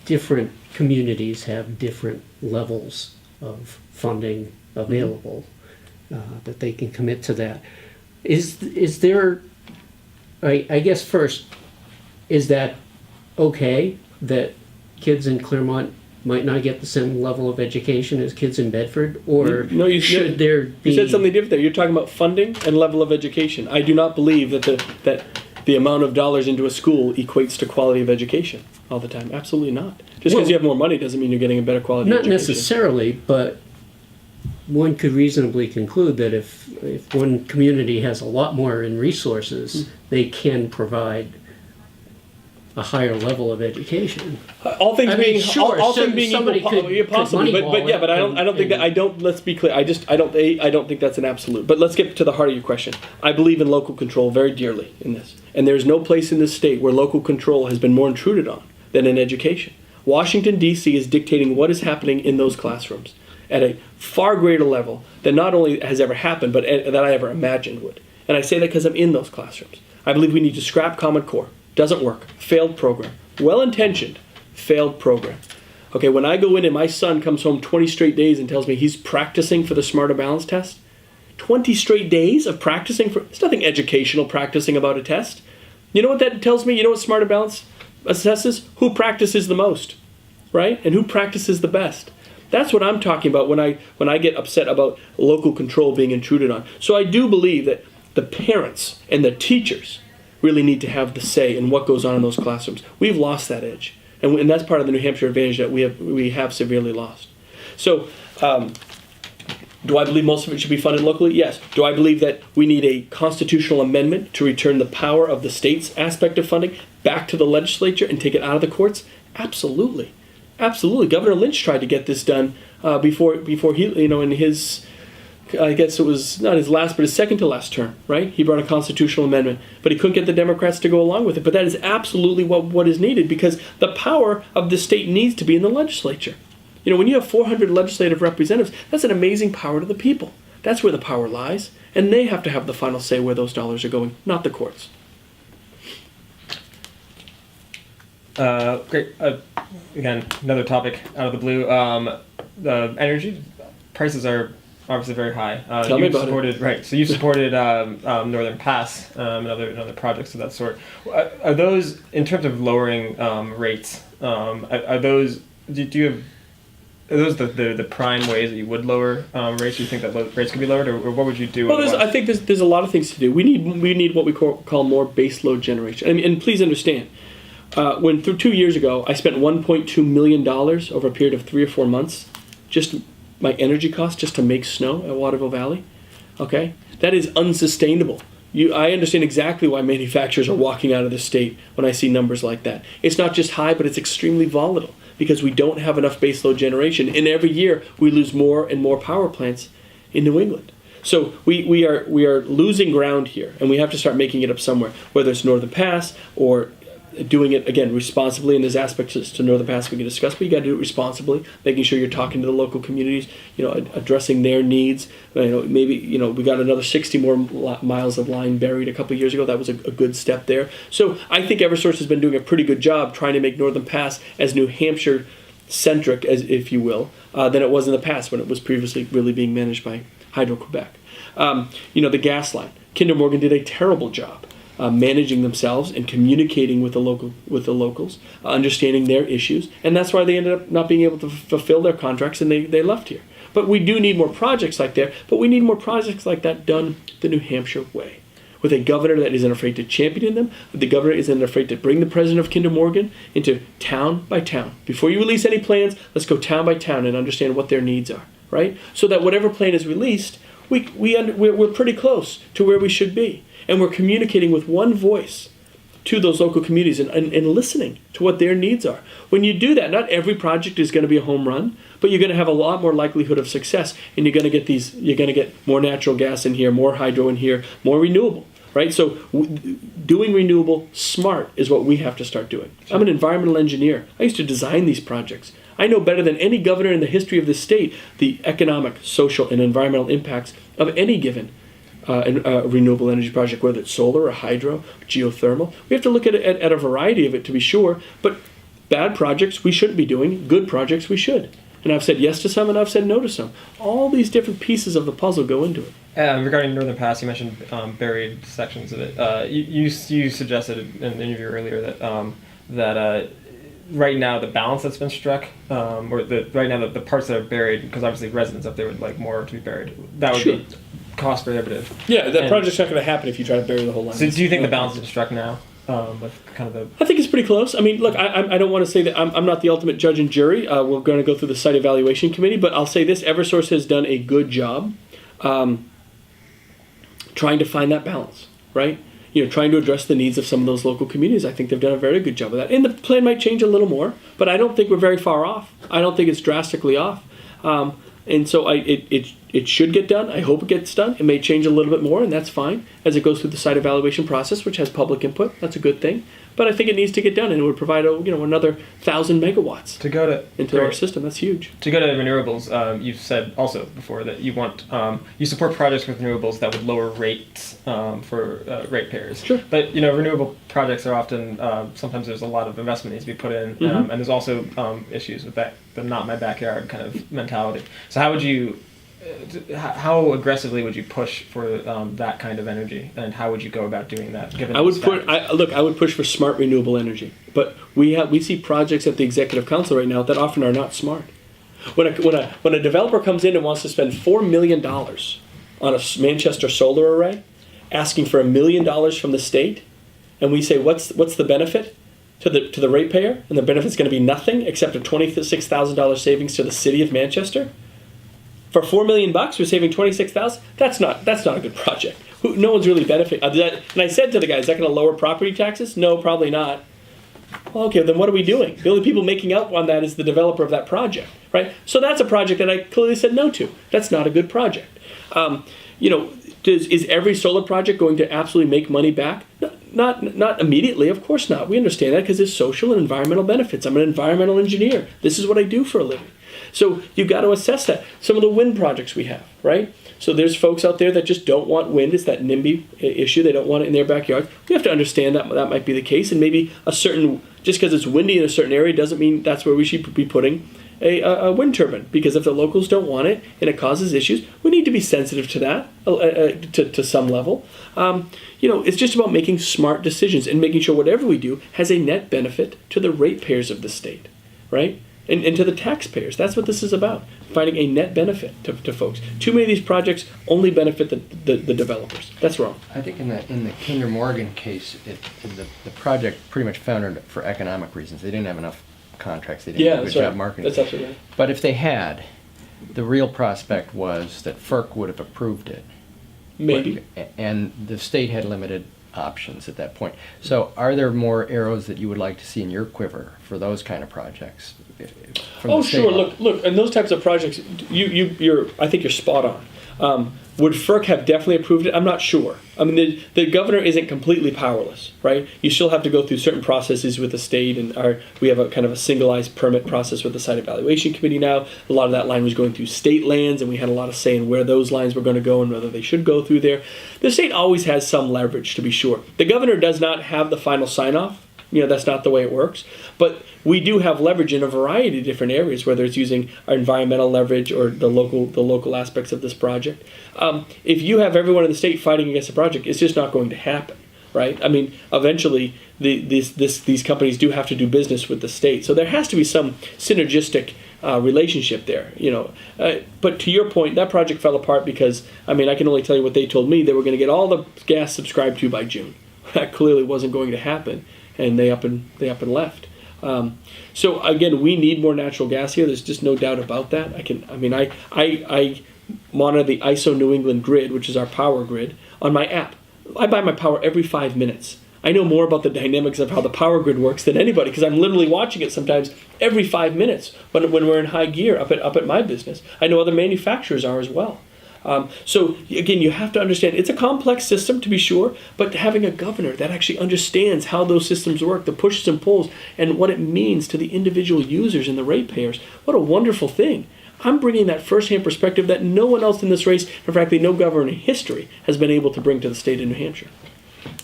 different communities have different levels of funding available that they can commit to that. Is there, I guess first, is that okay that kids in Claremont might not get the same level of education as kids in Bedford? Or should there be... You said something different there. You're talking about funding and level of education. I do not believe that the amount of dollars into a school equates to quality of education all the time. Absolutely not. Just because you have more money doesn't mean you're getting a better quality of education. Not necessarily, but one could reasonably conclude that if one community has a lot more in resources, they can provide a higher level of education. All things being sure, all things being somebody equal, possibly, but I don't think that I don't. Let's be clear. I don't think that's an absolute. But let's get to the heart of your question. I believe in local control very dearly in this, and there's no place in this state where local control has been more intruded on than in education. Washington D.C. is dictating what is happening in those classrooms at a far greater level than not only has ever happened, but that I ever imagined would. And I say that because I'm in those classrooms. I believe we need to scrap Common Core. Doesn't work. Failed program. Well-intentioned, failed program. Okay, when I go in and my son comes home 20 straight days and tells me he's practicing for the Smarter Balance test, 20 straight days of practicing for, there's nothing educational practicing about a test. You know what that tells me? You know what Smarter Balance assesses? Who practices the most, right? And who practices the best. That's what I'm talking about when I get upset about local control being intruded on. So I do believe that the parents and the teachers really need to have the say in what goes on in those classrooms. We've lost that edge, and that's part of the New Hampshire advantage that we have severely lost. So, do I believe most of it should be funded locally? Yes. Do I believe that we need a constitutional amendment to return the power of the state's aspect of funding back to the legislature and take it out of the courts? Absolutely. Absolutely. Governor Lynch tried to get this done before he, in his, I guess it was not his last, but his second to last term, right? He brought a constitutional amendment, but he couldn't get the Democrats to go along with it. But that is absolutely what is needed, because the power of the state needs to be in the legislature. When you have 400 legislative representatives, that's an amazing power to the people. That's where the power lies, and they have to have the final say where those dollars are going, not the courts. Great. Again, another topic out of the blue. The energy prices are obviously very high. Tell me about it. Right. So you supported Northern Pass and other projects of that sort. Are those, in terms of lowering rates? Are those? Do you have? Are those the prime ways that you would lower rates? Do you think that rates could be lowered, or what would you do? Well, I think there's a lot of things to do. We need what we call more base load generation. And please understand. When through 2 years ago, I spent $1.2 million over a period of 3 or 4 months, just my energy costs just to make snow at Waterville Valley. Okay? That is unsustainable. I understand exactly why manufacturers are walking out of the state when I see numbers like that. It's not just high, but it's extremely volatile because we don't have enough baseload generation. And every year we lose more and more power plants in New England. So we are losing ground here, and we have to start making it up somewhere, whether it's Northern Pass or doing it, again, responsibly. And there's aspects to Northern Pass we can discuss, but you got to do it responsibly, making sure you're talking to the local communities, addressing their needs. Maybe, we got another 60 more miles of line buried a couple of years ago. That was a good step there. So I think Eversource has been doing a pretty good job trying to make Northern Pass as New Hampshire centric, as if you will, than it was in the past when it was previously really being managed by Hydro-Quebec. The gas line. Kinder Morgan did a terrible job managing themselves and communicating with the locals, understanding their issues, and that's why they ended up not being able to fulfill their contracts and they left here. But we do need more projects like that. But we need more projects like that done the New Hampshire way, with a governor that isn't afraid to champion them, the governor isn't afraid to bring the president of Kinder Morgan into town by town. Before you release any plans, let's go town by town and understand what their needs are, right? So that whatever plan is released, we're pretty close to where we should be. And we're communicating with one voice to those local communities and listening to what their needs are. When you do that, not every project is going to be a home run, but you're going to have a lot more likelihood of success, and you're going to get more natural gas in here, more hydro in here, more renewable, right? So doing renewable smart is what we have to start doing. Sure. I'm an environmental engineer. I used to design these projects. I know better than any governor in the history of this state the economic, social, and environmental impacts of any given renewable energy project, whether it's solar or hydro, geothermal. We have to look at a variety of it to be sure, but bad projects we shouldn't be doing, good projects we should. And I've said yes to some and I've said no to some. All these different pieces of the puzzle go into it. Regarding Northern Pass, you mentioned buried sections of it. You suggested in an interview earlier that right now the balance that's been struck, right now the parts that are buried, because obviously residents up there would like more to be buried, that would be cost prohibitive. Yeah, that project's not going to happen if you try to bury the whole line. So do you think the balance is struck now? With kind of the... I think it's pretty close. I mean, look, I don't want to say that I'm not the ultimate judge and jury. We're going to go through the site evaluation committee, but I'll say this: Eversource has done a good job trying to find that balance, right? Trying to address the needs of some of those local communities. I think they've done a very good job of that. And the plan might change a little more, but I don't think we're very far off. I don't think it's drastically off. And so it should get done. I hope it gets done. It may change a little bit more, and that's fine as it goes through the site evaluation process, which has public input. That's a good thing. But I think it needs to get done, and it would provide another 1,000 megawatts into our system. That's huge. To go to renewables, you've said also before that you want you support projects with renewables that would lower rates for ratepayers. Sure. But renewable projects are often sometimes there's a lot of investment needs to be put in, and there's also issues with that the not my backyard kind of mentality. So how aggressively would you push for that kind of energy, and how would you go about doing that? Given I would push for smart renewable energy, but we see projects at the Executive Council right now that often are not smart. When a developer comes in and wants to spend $4 million on a Manchester solar array, asking for $1 million from the state, and we say what's the benefit to the ratepayer, and the benefit's going to be nothing except a $26,000 savings to the city of Manchester. For $4 million, we're saving $26,000. That's not a good project. No one's really benefiting. And I said to the guy, is that going to lower property taxes? No, probably not. Well, okay, then what are we doing? The only people making out on that is the developer of that project, right? So that's a project that I clearly said no to. That's not a good project. Is every solar project going to absolutely make money back? No, not immediately, of course not. We understand that because there's social and environmental benefits. I'm an environmental engineer. This is what I do for a living. So you've got to assess that. Some of the wind projects we have, right? So there's folks out there that just don't want wind. It's that NIMBY issue. They don't want it in their backyard. We have to understand that might be the case. And maybe just because it's windy in a certain area doesn't mean that's where we should be putting a wind turbine. Because if the locals don't want it and it causes issues, we need to be sensitive to that to some level. It's just about making smart decisions and making sure whatever we do has a net benefit to the ratepayers of the state, right? And to the taxpayers. That's what this is about, finding a net benefit to folks. Too many of these projects only benefit the developers. That's wrong. I think in the Kinder Morgan case, the project pretty much foundered for economic reasons. They didn't have enough contracts. They didn't do a good job marketing. That's absolutely right. But if they had, the real prospect was that FERC would have approved it, Maybe. And the state had limited options at that point. So are there more arrows that you would like to see in your quiver for those kind of projects? From Oh, the state sure. level? Look, and those types of projects, I think you're spot on. Would FERC have definitely approved it? I'm not sure. I mean, the governor isn't completely powerless, right? You still have to go through certain processes with the state, and we have a kind of a singleized permit process with the site evaluation committee now. A lot of that line was going through state lands, and we had a lot of say in where those lines were going to go and whether they should go through there. The state always has some leverage, to be sure. The governor does not have the final sign-off. That's not the way it works. But we do have leverage in a variety of different areas, whether it's using our environmental leverage or the local aspects of this project. If you have everyone in the state fighting against a project, it's just not going to happen, right? I mean, eventually these companies do have to do business with the state, so there has to be some synergistic relationship there, But to your point, that project fell apart because, I mean, I can only tell you what they told me. They were going to get all the gas subscribed to by June. That clearly wasn't going to happen. And they up and left. So again, we need more natural gas here. There's just no doubt about that. I monitor the ISO New England grid, which is our power grid, on my app. I buy my power every 5 minutes. I know more about the dynamics of how the power grid works than anybody because I'm literally watching it sometimes every 5 minutes when we're in high gear up at my business. I know other manufacturers are as well. So again, you have to understand it's a complex system to be sure, but having a governor that actually understands how those systems work, the pushes and pulls, and what it means to the individual users and the ratepayers, what a wonderful thing. I'm bringing that firsthand perspective that no one else in this race, and frankly, no governor in history has been able to bring to the state of New Hampshire.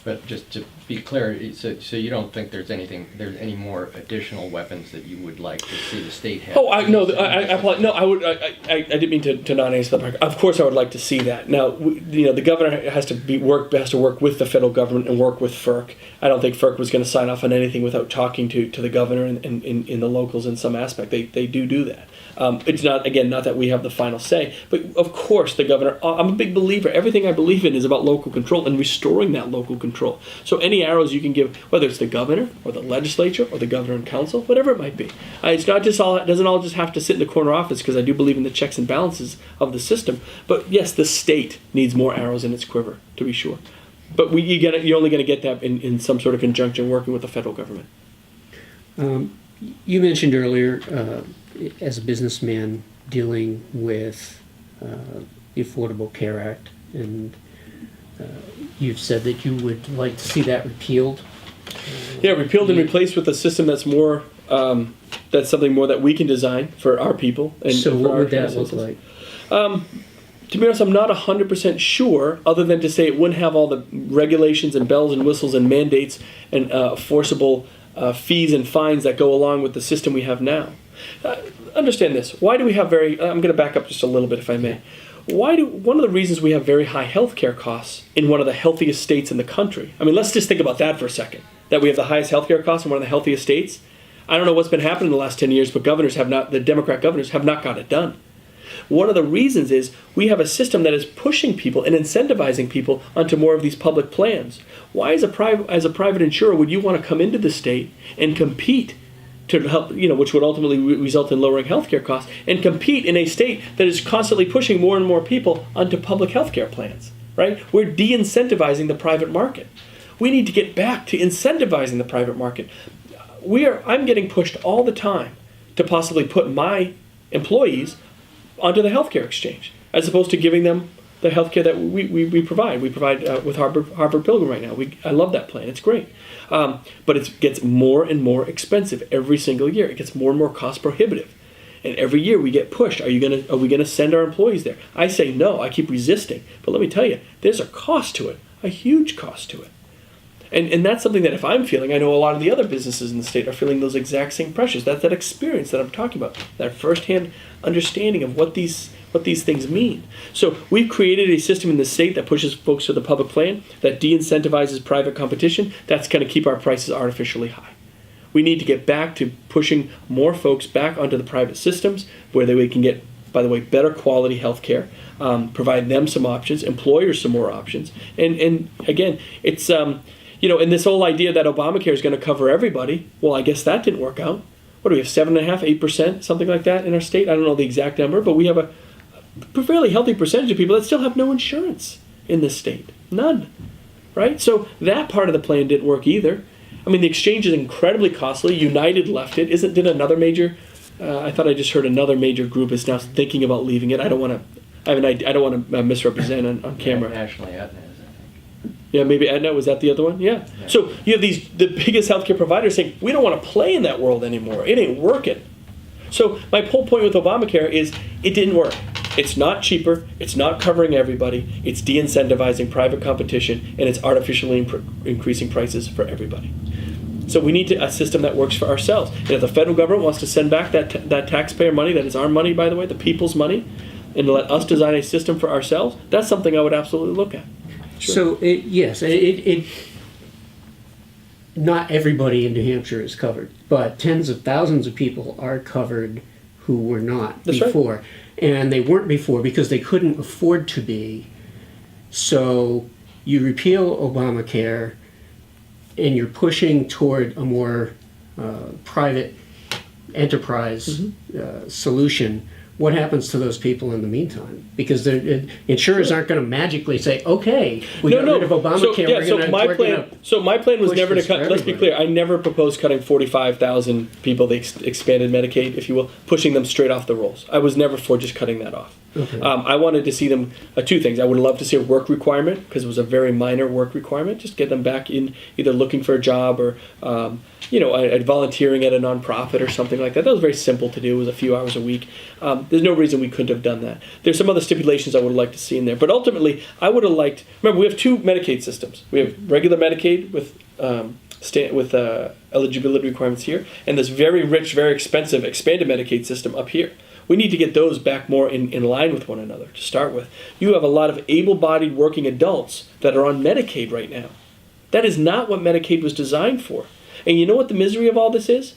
But just to be clear, so you don't think there's any more additional weapons that you would like to see the state have? Oh, I didn't mean to not answer that part. Of course, I would like to see that. Now, the governor has to work with the federal government and work with FERC. I don't think FERC was going to sign off on anything without talking to the governor and in the locals in some aspect. They do that. It's not that we have the final say, but of course the governor, I'm a big believer, everything I believe in is about local control and restoring that local control. So any arrows you can give, whether it's the governor or the legislature or the governor and council, whatever it might be. It doesn't all just have to sit in the corner office because I do believe in the checks and balances of the system. But yes, the state needs more arrows in its quiver, to be sure. But you're only going to get that in some sort of conjunction working with the federal government. You mentioned earlier, as a businessman dealing with the Affordable Care Act, and you've said that you would like to see that repealed. Repealed and replaced with a system that's more, that's something more that we can design for our people. And so for what our would that citizens. look like? To be honest, I'm not 100% sure, other than to say it wouldn't have all the regulations and bells and whistles and mandates and forcible fees and fines that go along with the system we have now. Understand this. Why do we have I'm going to back up just a little bit if I may. One of the reasons we have very high healthcare costs in one of the healthiest states in the country. I mean, let's just think about that for a second. That we have the highest healthcare costs in one of the healthiest states. I don't know what's been happening in the last 10 years, but the Democrat governors have not got it done. One of the reasons is we have a system that is pushing people and incentivizing people onto more of these public plans. Why, as a private insurer, would you want to come into the state and compete to help, which would ultimately result in lowering healthcare costs, and compete in a state that is constantly pushing more and more people onto public healthcare plans, right? We're de-incentivizing the private market. We need to get back to incentivizing the private market. I'm getting pushed all the time to possibly put my employees onto the healthcare exchange, as opposed to giving them the healthcare that we provide. We provide with Harvard Pilgrim right now. I love that plan. It's great. But it gets more and more expensive every single year. It gets more and more cost prohibitive. And every year we get pushed. Are we gonna send our employees there? I say no. I keep resisting. But let me tell you, there's a cost to it, a huge cost to it. And that's something that if I'm feeling, I know a lot of the other businesses in the state are feeling those exact same pressures. That's that experience that I'm talking about, that firsthand understanding of what these things mean. So we've created a system in the state that pushes folks to the public plan, that de-incentivizes private competition. That's going to keep our prices artificially high. We need to get back to pushing more folks back onto the private systems where we can get, by the way, better quality health care, provide them some options, employers some more options. And again, it's, and this whole idea that Obamacare is going to cover everybody, well, I guess that didn't work out. What do we have, 7.5%, 8%, something like that in our state? I don't know the exact number, but we have a fairly healthy percentage of people that still have no insurance. in this state. None. Right? So that part of the plan didn't work either. I mean, the exchange is incredibly costly. United left it. Did another major? I thought I just heard another major group is now thinking about leaving it. I don't want to misrepresent on camera. Nationally, Aetna is, I think. Yeah, maybe Aetna, was that the other one? Yeah. So you have the biggest healthcare providers saying, we don't want to play in that world anymore. It ain't working. So my whole point with Obamacare is it didn't work. It's not cheaper. It's not covering everybody. It's de-incentivizing private competition, and it's artificially increasing prices for everybody. So we need a system that works for ourselves. And if the federal government wants to send back that taxpayer money, that is our money, by the way, the people's money, and let us design a system for ourselves, that's something I would absolutely look at. Sure. So, not everybody in New Hampshire is covered, but tens of thousands of people are covered who were not That's before. Right. And they weren't before because they couldn't afford to be. So you repeal Obamacare and you're pushing toward a more private enterprise solution. What happens to those people in the meantime? Because insurers aren't going to magically say, "Okay, we got rid of Obamacare." So my plan was push never to this cut. for Let's be everybody. clear. I never proposed cutting 45,000 people, the expanded Medicaid, if you will, pushing them straight off the rolls. I was never for just cutting that off. Okay. I wanted to see them two things. I would love to see a work requirement because it was a very minor work requirement. Just get them back in either looking for a job or volunteering at a nonprofit or something like that. That was very simple to do. It was a few hours a week. There's no reason we couldn't have done that. There's some other stipulations I would have liked to see in there. But ultimately, I would have liked... Remember, we have two Medicaid systems. We have regular Medicaid with eligibility requirements here, and this very rich, very expensive expanded Medicaid system up here. We need to get those back more in line with one another to start with. You have a lot of able-bodied working adults that are on Medicaid right now. That is not what Medicaid was designed for. And you know what the misery of all this is?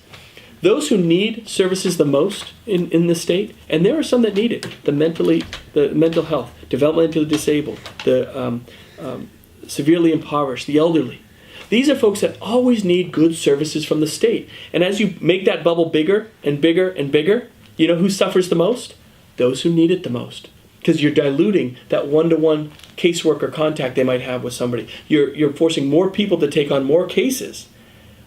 Those who need services the most in the state, and there are some that need it, the mental health, developmentally disabled, the severely impoverished, the elderly. These are folks that always need good services from the state. And as you make that bubble bigger and bigger and bigger, you know who suffers the most? Those who need it the most. Because you're diluting that one-to-one caseworker contact they might have with somebody. You're forcing more people to take on more cases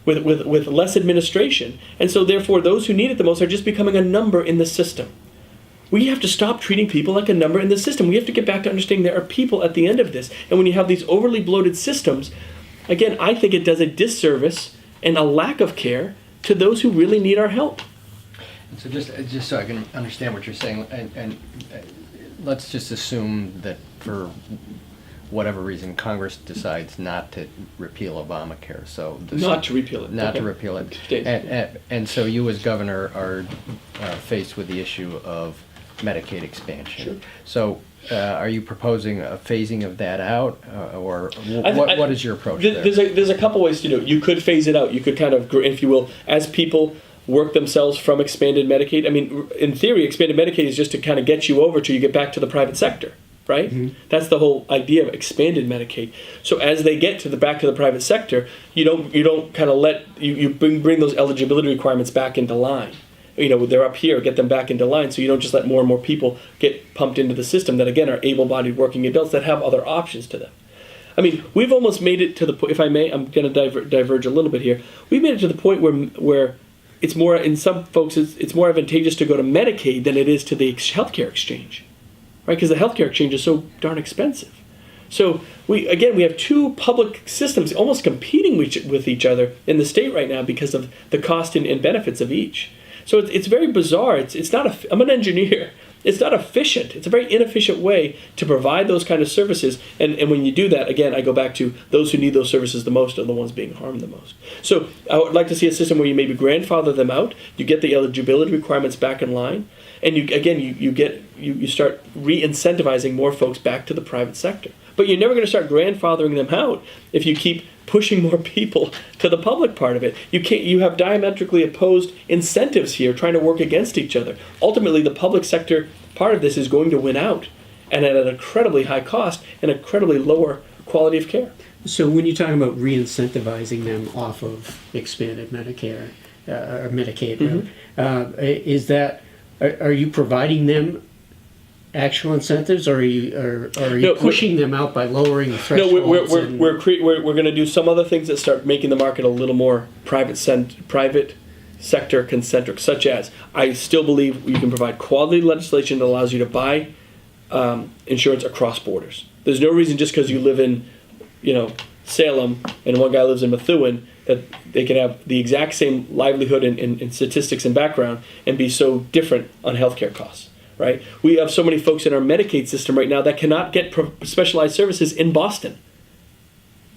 with less administration. And so therefore those who need it the most are just becoming a number in the system. We have to stop treating people like a number in the system. We have to get back to understanding there are people at the end of this. And when you have these overly bloated systems, again, I think it does a disservice and a lack of care to those who really need our help. So just so I can understand what you're saying, and let's just assume that for whatever reason Congress decides not to repeal Obamacare. So Not to repeal it. Not Okay. to repeal it. Stays. And so you as governor are faced with the issue of Medicaid expansion. Sure. So are you proposing a phasing of that out, or I- what is your approach there? There's a couple ways to do it. You could phase it out. You could kind of, if you will, as people work themselves from expanded Medicaid. I mean, in theory, expanded Medicaid is just to kind of get you over till you get back to the private sector, right? Mm-hmm. That's the whole idea of expanded Medicaid. So as they get back to the private sector, you don't kind of you bring those eligibility requirements back into line. You know, they're up here, get them back into line, so you don't just let more and more people get pumped into the system that, again, are able-bodied working adults that have other options to them. I mean, we've almost made it to the point, if I may, I'm going to diverge a little bit here. We've made it to the point where it's more, in some folks, it's more advantageous to go to Medicaid than it is to the healthcare exchange, right? Because the healthcare exchange is so darn expensive. So we have two public systems almost competing with each other in the state right now because of the cost and benefits of each. So it's very bizarre. It's not. I'm an engineer. It's not efficient. It's a very inefficient way to provide those kind of services. And when you do that, again, I go back to those who need those services the most are the ones being harmed the most. So I would like to see a system where you maybe grandfather them out. You get the eligibility requirements back in line, and you start re-incentivizing more folks back to the private sector. But you're never going to start grandfathering them out if you keep pushing more people to the public part of it. You have diametrically opposed incentives here trying to work against each other. Ultimately, the public sector part of this is going to win out, and at an incredibly high cost and incredibly lower quality of care. So when you're talking about re-incentivizing them off of expanded Medicare or Medicaid, Mm-hmm. is that, are you providing them actual incentives, or are you No, pushing them out by lowering the No, thresholds? we're going to do some other things that start making the market a little more private sector concentric, such as I still believe you can provide quality legislation that allows you to buy insurance across borders. There's no reason just because you live in, Salem and one guy lives in Methuen that they can have the exact same livelihood and statistics and background and be so different on healthcare costs. Right? We have so many folks in our Medicaid system right now that cannot get specialized services in Boston.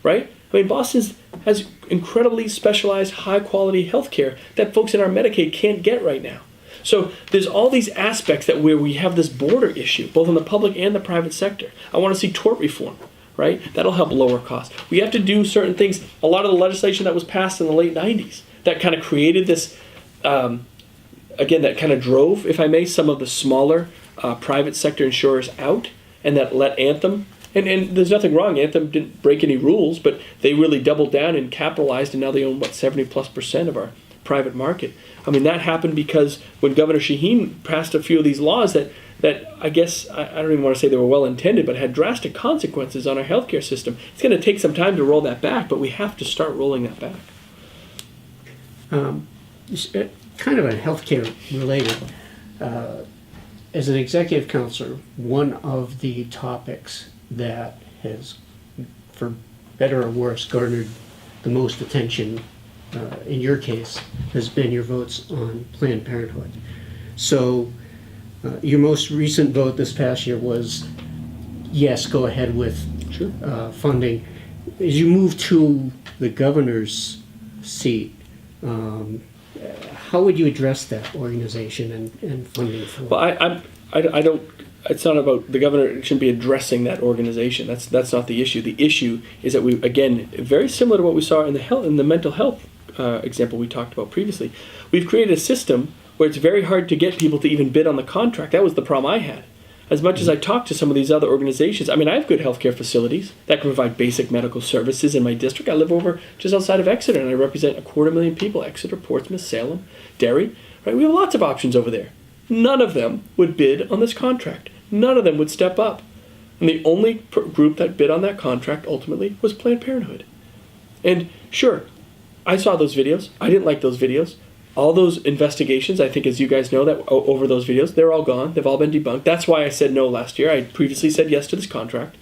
Right? I mean, Boston has incredibly specialized, high-quality healthcare that folks in our Medicaid can't get right now. So there's all these aspects that where we have this border issue, both in the public and the private sector. I want to see tort reform, right? That'll help lower costs. We have to do certain things. A lot of the legislation that was passed in the late 90s that kind of created this, again, that kind of drove, if I may, some of the smaller private sector insurers out, and that let Anthem, and there's nothing wrong, Anthem didn't break any rules, but they really doubled down and capitalized, and now they own, 70+% of our private market. I mean, that happened because when Governor Shaheen passed a few of these laws that I guess, I don't even want to say they were well intended, but had drastic consequences on our healthcare system. It's going to take some time to roll that back, but we have to start rolling that back. Kind of a healthcare related. As an executive counselor, one of the topics that has, for better or worse, garnered the most attention in your case has been your votes on Planned Parenthood. So your most recent vote this past year was yes, go ahead with funding. As you move to the governor's seat, how would you address that organization and funding for it? Well, I don't. It's not about the governor shouldn't be addressing that organization. That's not the issue. The issue is that we, again, very similar to what we saw in the mental health example we talked about previously. We've created a system where it's very hard to get people to even bid on the contract. That was the problem I had. As much as I talked to some of these other organizations, I mean, I have good healthcare facilities that can provide basic medical services in my district. I live over just outside of Exeter, and I represent 250,000 people: Exeter, Portsmouth, Salem, Derry. Right? We have lots of options over there. None of them would bid on this contract. None of them would step up. And the only group that bid on that contract ultimately was Planned Parenthood. And sure, I saw those videos. I didn't like those videos. All those investigations, I think, as you guys know, that over those videos, they're all gone. They've all been debunked. That's why I said no last year. I previously said yes to this contract,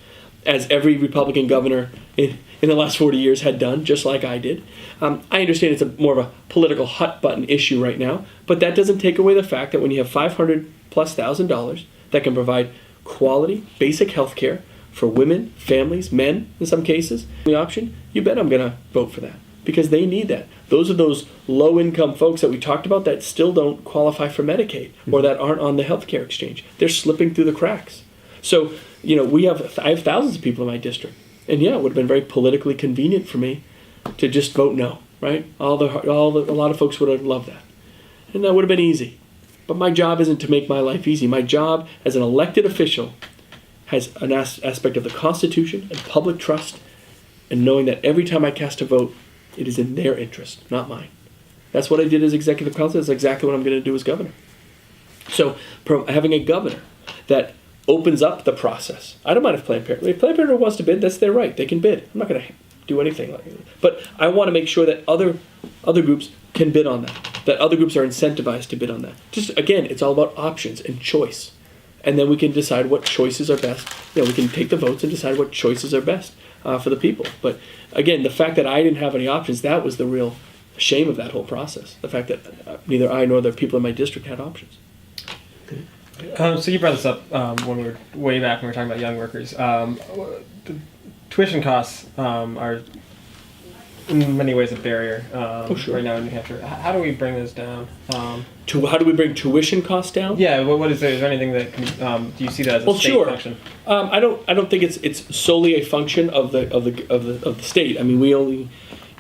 as every Republican governor in the last 40 years had done, just like I did. I understand it's more of a political hot-button issue right now, but that doesn't take away the fact that when you have $500,000+ that can provide quality, basic health care for women, families, men, in some cases, the option, you bet I'm going to vote for that, because they need that. Those are those low-income folks that we talked about that still don't qualify for Medicaid or that aren't on the healthcare exchange. They're slipping through the cracks. So, I have thousands of people in my district, and yeah, it would have been very politically convenient for me to just vote no, right? A lot of folks would have loved that, and that would have been easy. But my job isn't to make my life easy. My job as an elected official has an aspect of the Constitution and public trust, and knowing that every time I cast a vote, it is in their interest, not mine. That's what I did as executive council. That's exactly what I'm going to do as governor. So having a governor that opens up the process. I don't mind if Planned Parenthood wants to bid, that's their right. They can bid. I'm not going to do anything like that. But I want to make sure that other groups can bid on that other groups are incentivized to bid on that. Just, again, it's all about options and choice. And then we can decide what choices are best. We can take the votes and decide what choices are best for the people. But again, the fact that I didn't have any options, that was the real shame of that whole process. The fact that neither I nor the people in my district had options. So you brought this up when we were way back when we were talking about young workers. The tuition costs are in many ways a barrier Sure. right now in New Hampshire. How do we bring those down? How do we bring tuition costs down? Yeah, what is there? Is there anything that can, do you see that as a state sure. function? I don't think it's solely a function of the state. I mean, we only,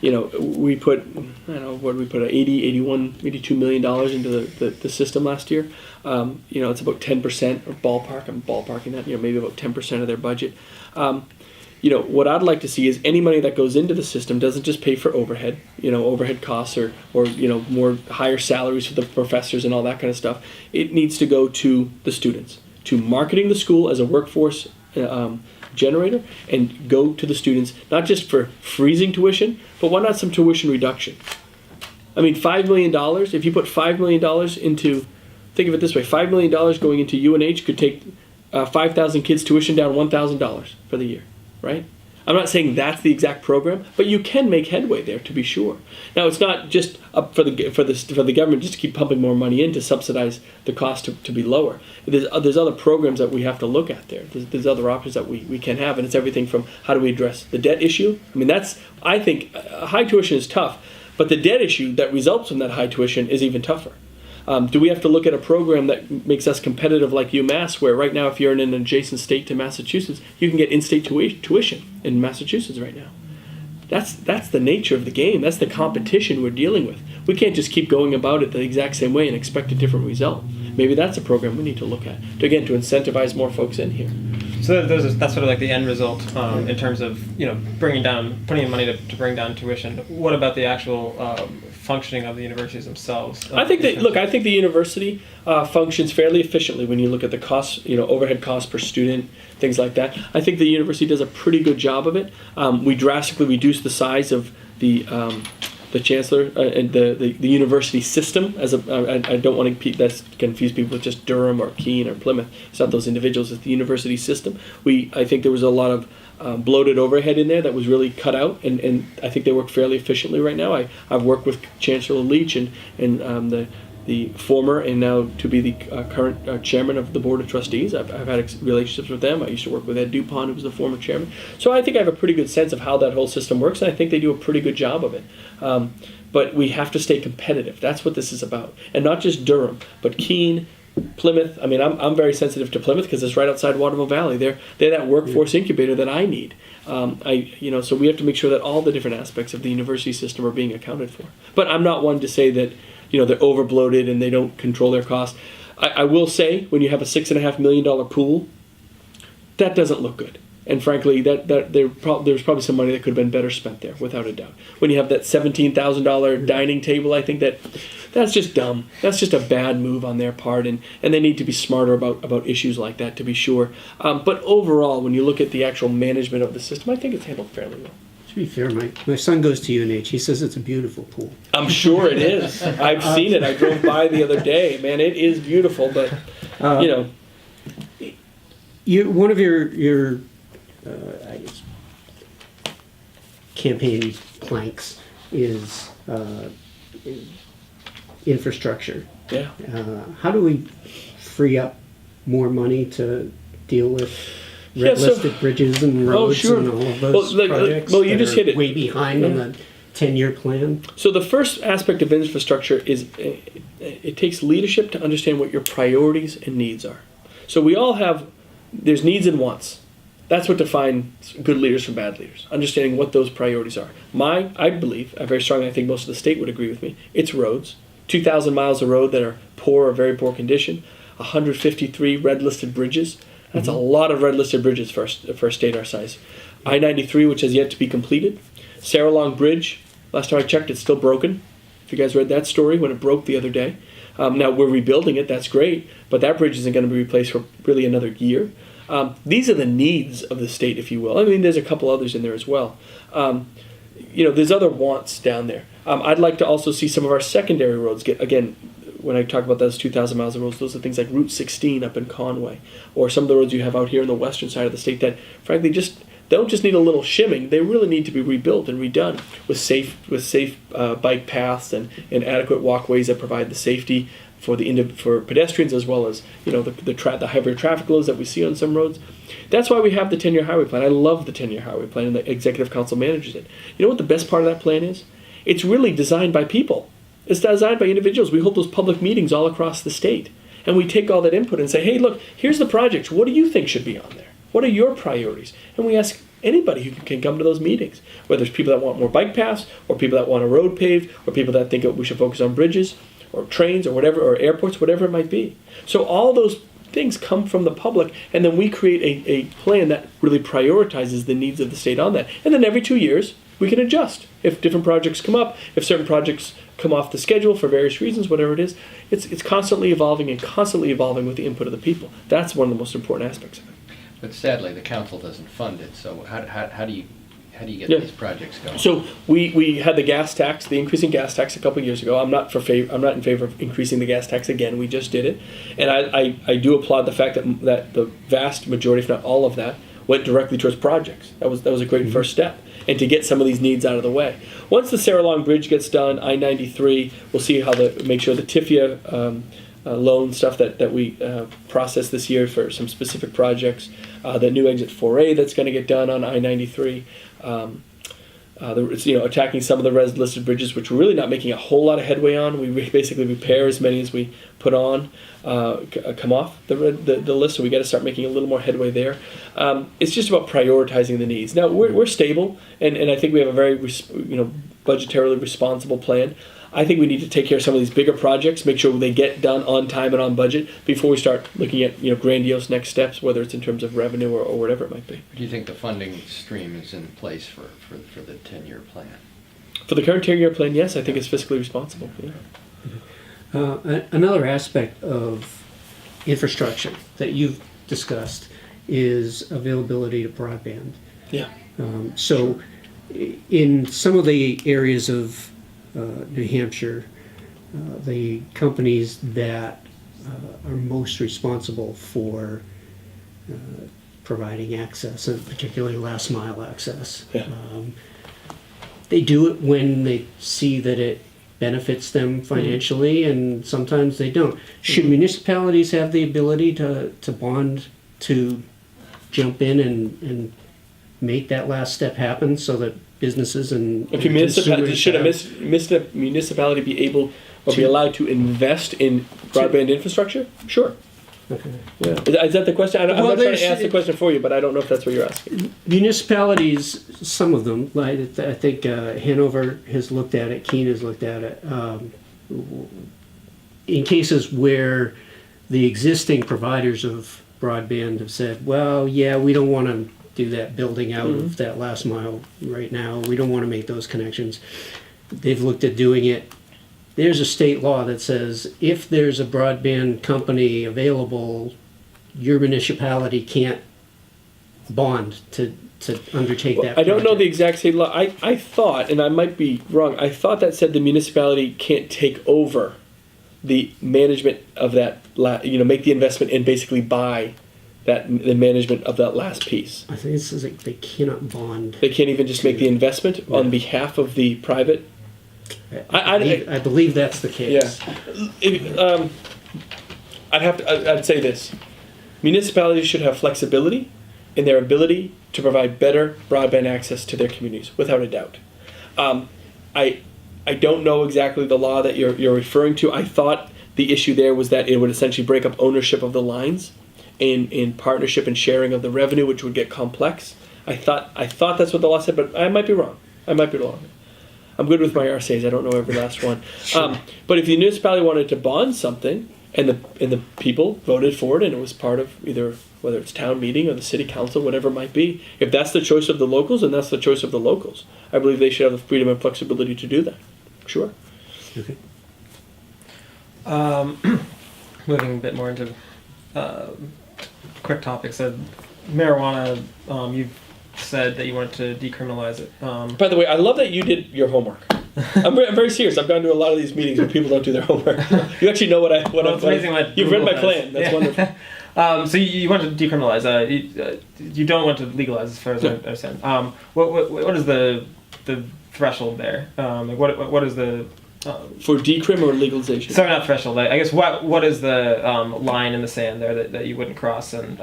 we put, what did we put, $82 million into the system last year. It's about 10% or ballpark. I'm ballparking that. Maybe about 10% of their budget. What I'd like to see is any money that goes into the system doesn't just pay for overhead, overhead costs or more higher salaries for the professors and all that kind of stuff. It needs to go to the students. to marketing the school as a workforce generator and go to the students, not just for freezing tuition, but why not some tuition reduction? I mean, $5 million, if you put $5 million into, think of it this way, $5 million going into UNH could take 5,000 kids' tuition down $1,000 for the year, right? I'm not saying that's the exact program, but you can make headway there, to be sure. Now, it's not just up for the government just to keep pumping more money in to subsidize the cost to be lower. There's other programs that we have to look at there. There's other options that we can have, and it's everything from how do we address the debt issue. I mean, I think high tuition is tough, but the debt issue that results from that high tuition is even tougher. Do we have to look at a program that makes us competitive like UMass, where right now if you're in an adjacent state to Massachusetts, you can get in-state tuition in Massachusetts right now? That's the nature of the game. That's the competition we're dealing with. We can't just keep going about it the exact same way and expect a different result. Maybe that's a program we need to look at, to incentivize more folks in here. So that's sort of like the end result in terms of putting in money to bring down tuition. What about the actual functioning of the universities themselves? I think the university functions fairly efficiently when you look at the costs, overhead costs per student, things like that. I think the university does a pretty good job of it. We drastically reduced the size of the chancellor and the university system. I don't want to confuse people with just Durham or Keene or Plymouth. It's not those individuals. It's the university system. I think there was a lot of bloated overhead in there that was really cut out, and I think they work fairly efficiently right now. I've worked with Chancellor Leach and the former and now to be the current chairman of the Board of Trustees. I've had relationships with them. I used to work with Ed Dupont, who was the former chairman. So I think I have a pretty good sense of how that whole system works, and I think they do a pretty good job of it. But we have to stay competitive. That's what this is about. And not just Durham, but Keene, Plymouth. I mean, I'm very sensitive to Plymouth because it's right outside Waterville Valley. They're that workforce incubator that I need. So we have to make sure that all the different aspects of the university system are being accounted for. But I'm not one to say that they're over bloated and they don't control their costs. I will say, when you have a $6.5 million pool, that doesn't look good. And frankly, there's probably some money that could have been better spent there, without a doubt. When you have that $17,000 dining table, I think that's just dumb. That's just a bad move on their part, and they need to be smarter about issues like that, to be sure. But overall, when you look at the actual management of the system, I think it's handled fairly well. To be fair, my son goes to UNH. He says it's a beautiful pool. I'm sure it is. I've seen it. I drove by the other day. Man, it is beautiful, but, one of your I guess, campaign planks is infrastructure. Yeah. How do we free up more money to deal with red-listed bridges and roads and all of those projects you just hit it. Way behind on the 10-year plan? So the first aspect of infrastructure is it takes leadership to understand what your priorities and needs are. So we all there's needs and wants. That's what defines good leaders from bad leaders, understanding what those priorities are. I believe, I very strongly, I think most of the state would agree with me, it's roads. 2,000 miles of road that are poor or very poor condition, 153 red-listed bridges. That's a lot of red-listed bridges for a state our size. I-93, which has yet to be completed. Sarah Long Bridge, last time I checked, it's still broken. If you guys read that story, when it broke the other day. Now, we're rebuilding it, that's great, but that bridge isn't going to be replaced for really another year. These are the needs of the state, if you will. I mean, there's a couple others in there as well. There's other wants down there. I'd like to also see some of our secondary roads get, again, when I talk about those 2,000 miles of roads, those are things like Route 16 up in Conway, or some of the roads you have out here on the western side of the state that, frankly, they don't just need a little shimming. They really need to be rebuilt and redone with safe bike paths and adequate walkways that provide the safety for pedestrians, as well as the heavier traffic loads that we see on some roads. That's why we have the 10-year highway plan. I love the 10-year highway plan, and the executive council manages it. You know what the best part of that plan is? It's really designed by people. It's designed by individuals. We hold those public meetings all across the state, and we take all that input and say, hey, look, here's the projects. What do you think should be on there? What are your priorities? And we ask anybody who can come to those meetings, whether it's people that want more bike paths, or people that want a road paved, or people that think we should focus on bridges, or trains, or whatever, or airports, whatever it might be. So all those things come from the public, and then we create a plan that really prioritizes the needs of the state on that. And then every 2 years, we can adjust. If different projects come up, if certain projects come off the schedule for various reasons, whatever it is. It's constantly evolving with the input of the people. That's one of the most important aspects of it. But sadly, the council doesn't fund it, so how do you get Yeah. these projects going? So we had the gas tax, the increase in gas tax a couple of years ago. I'm not in favor of increasing the gas tax again. We just did it, and I do applaud the fact that the vast majority, if not all of that, went directly towards projects. That was a great first step, and to get some of these needs out of the way. Once the Sarah Long Bridge gets done, I-93, we'll see how make sure the TIFIA loan stuff that we process this year for some specific projects, the new exit 4A that's going to get done on I-93. It's, attacking some of the res listed bridges, which we're really not making a whole lot of headway on. We basically repair as many as we put on, come off the list, so we got to start making a little more headway there. It's just about prioritizing the needs. Now we're stable, and I think we have a very budgetarily responsible plan. I think we need to take care of some of these bigger projects, make sure they get done on time and on budget before we start looking at grandiose next steps, whether it's in terms of revenue or whatever it might be. Do you think the funding stream is in place for the 10-year plan? For the current 10-year plan, yes, I think it's fiscally responsible. Yeah. Another aspect of infrastructure that you've discussed is availability to broadband. Yeah. So in some of the areas of New Hampshire, the companies that are most responsible for providing access, and particularly last mile access, Yeah. they do it when they see that it benefits them financially, and sometimes they don't. Should municipalities have the ability to bond to jump in and make that last step happen so that businesses and Should a municipality be able or be allowed to invest in broadband infrastructure? Sure. Okay. Yeah. Is that the question? I'm not trying to ask the question for you, but I don't know if that's what you're asking. Municipalities, some of them, like I think Hanover has looked at it, Keene has looked at it, in cases where the existing providers of broadband have said, well, yeah, we don't want to do that building out of that last mile right now. We don't want to make those connections. They've looked at doing it. There's a state law that says if there's a broadband company available, your municipality can't bond to undertake that I don't know project. the exact state law. I thought, and I might be wrong, I thought that said the municipality can't take over the management of that, make the investment and basically buy the management of that last piece. I think it says like they cannot bond. They can't even just make the investment on behalf of the private. I believe that's the case. Yeah. I'd say this. Municipalities should have flexibility in their ability to provide better broadband access to their communities, without a doubt. I don't know exactly the law that you're referring to. I thought the issue there was that it would essentially break up ownership of the lines in partnership and sharing of the revenue, which would get complex. I thought that's what the law said, but I might be wrong. I'm good with my RSAs. I don't know every last one. Sure. But if the municipality wanted to bond something, and the people voted for it, and it was part of either whether it's town meeting or the city council, whatever it might be, if that's the choice of the locals, then that's the choice of the locals. I believe they should have the freedom and flexibility to do that. Sure. Okay. Moving a bit more into quick topics. Marijuana, you've said that you wanted to decriminalize it. By the way, I love that you did your homework. I'm very serious. I've gone to a lot of these meetings where people don't do their homework. You actually know what it's amazing what you've read my Google plan. does. That's wonderful. So you want to decriminalize. You don't want to legalize, as far as I understand. What is the threshold there? What is the for decrim or legalization? Sorry, not threshold. I guess what is the line in the sand there that you wouldn't cross? And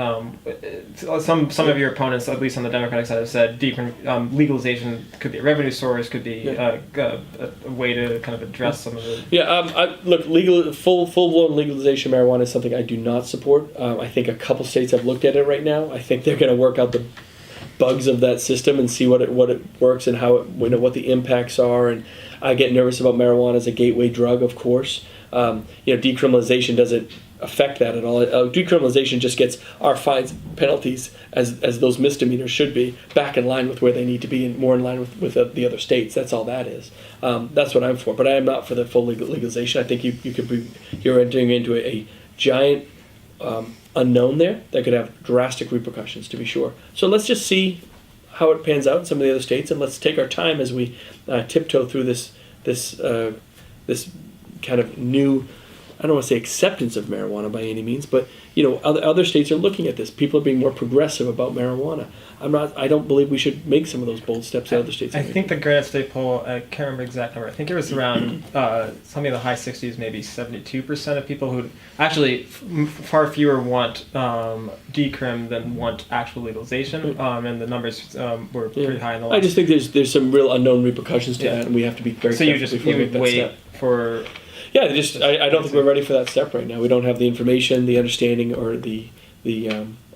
some of your opponents, at least on the Democratic side, have said legalization could be a revenue source, could be a way to kind of address some of the. Yeah. Look, full blown legalization of marijuana is something I do not support. I think a couple states have looked at it right now. I think they're going to work out the bugs of that system and see what it works and how what the impacts are. And I get nervous about marijuana as a gateway drug, of course. decriminalization doesn't affect that at all. Decriminalization just gets our fines, penalties, as those misdemeanors should be, back in line with where they need to be, and more in line with the other states. That's all that is. That's what I'm for. But I am not for the full legalization. I think you're entering into a giant unknown there that could have drastic repercussions, to be sure. So let's just see how it pans out in some of the other states, and let's take our time as we tiptoe through this kind of new, I don't want to say acceptance of marijuana by any means, but other states are looking at this. People are being more progressive about marijuana. I don't believe we should make some of those bold steps that other states are I making. think the Granite State poll, I can't remember the exact number. I think it was around something in the high 60s, maybe 72% of people who actually far fewer want decrim than want actual legalization, and the numbers were pretty high in the last. I just think there's some real unknown repercussions to that, and we have to be very So careful before we you make would that wait step. for. Yeah, I don't think we're ready for that step right now. We don't have the information, the understanding, or the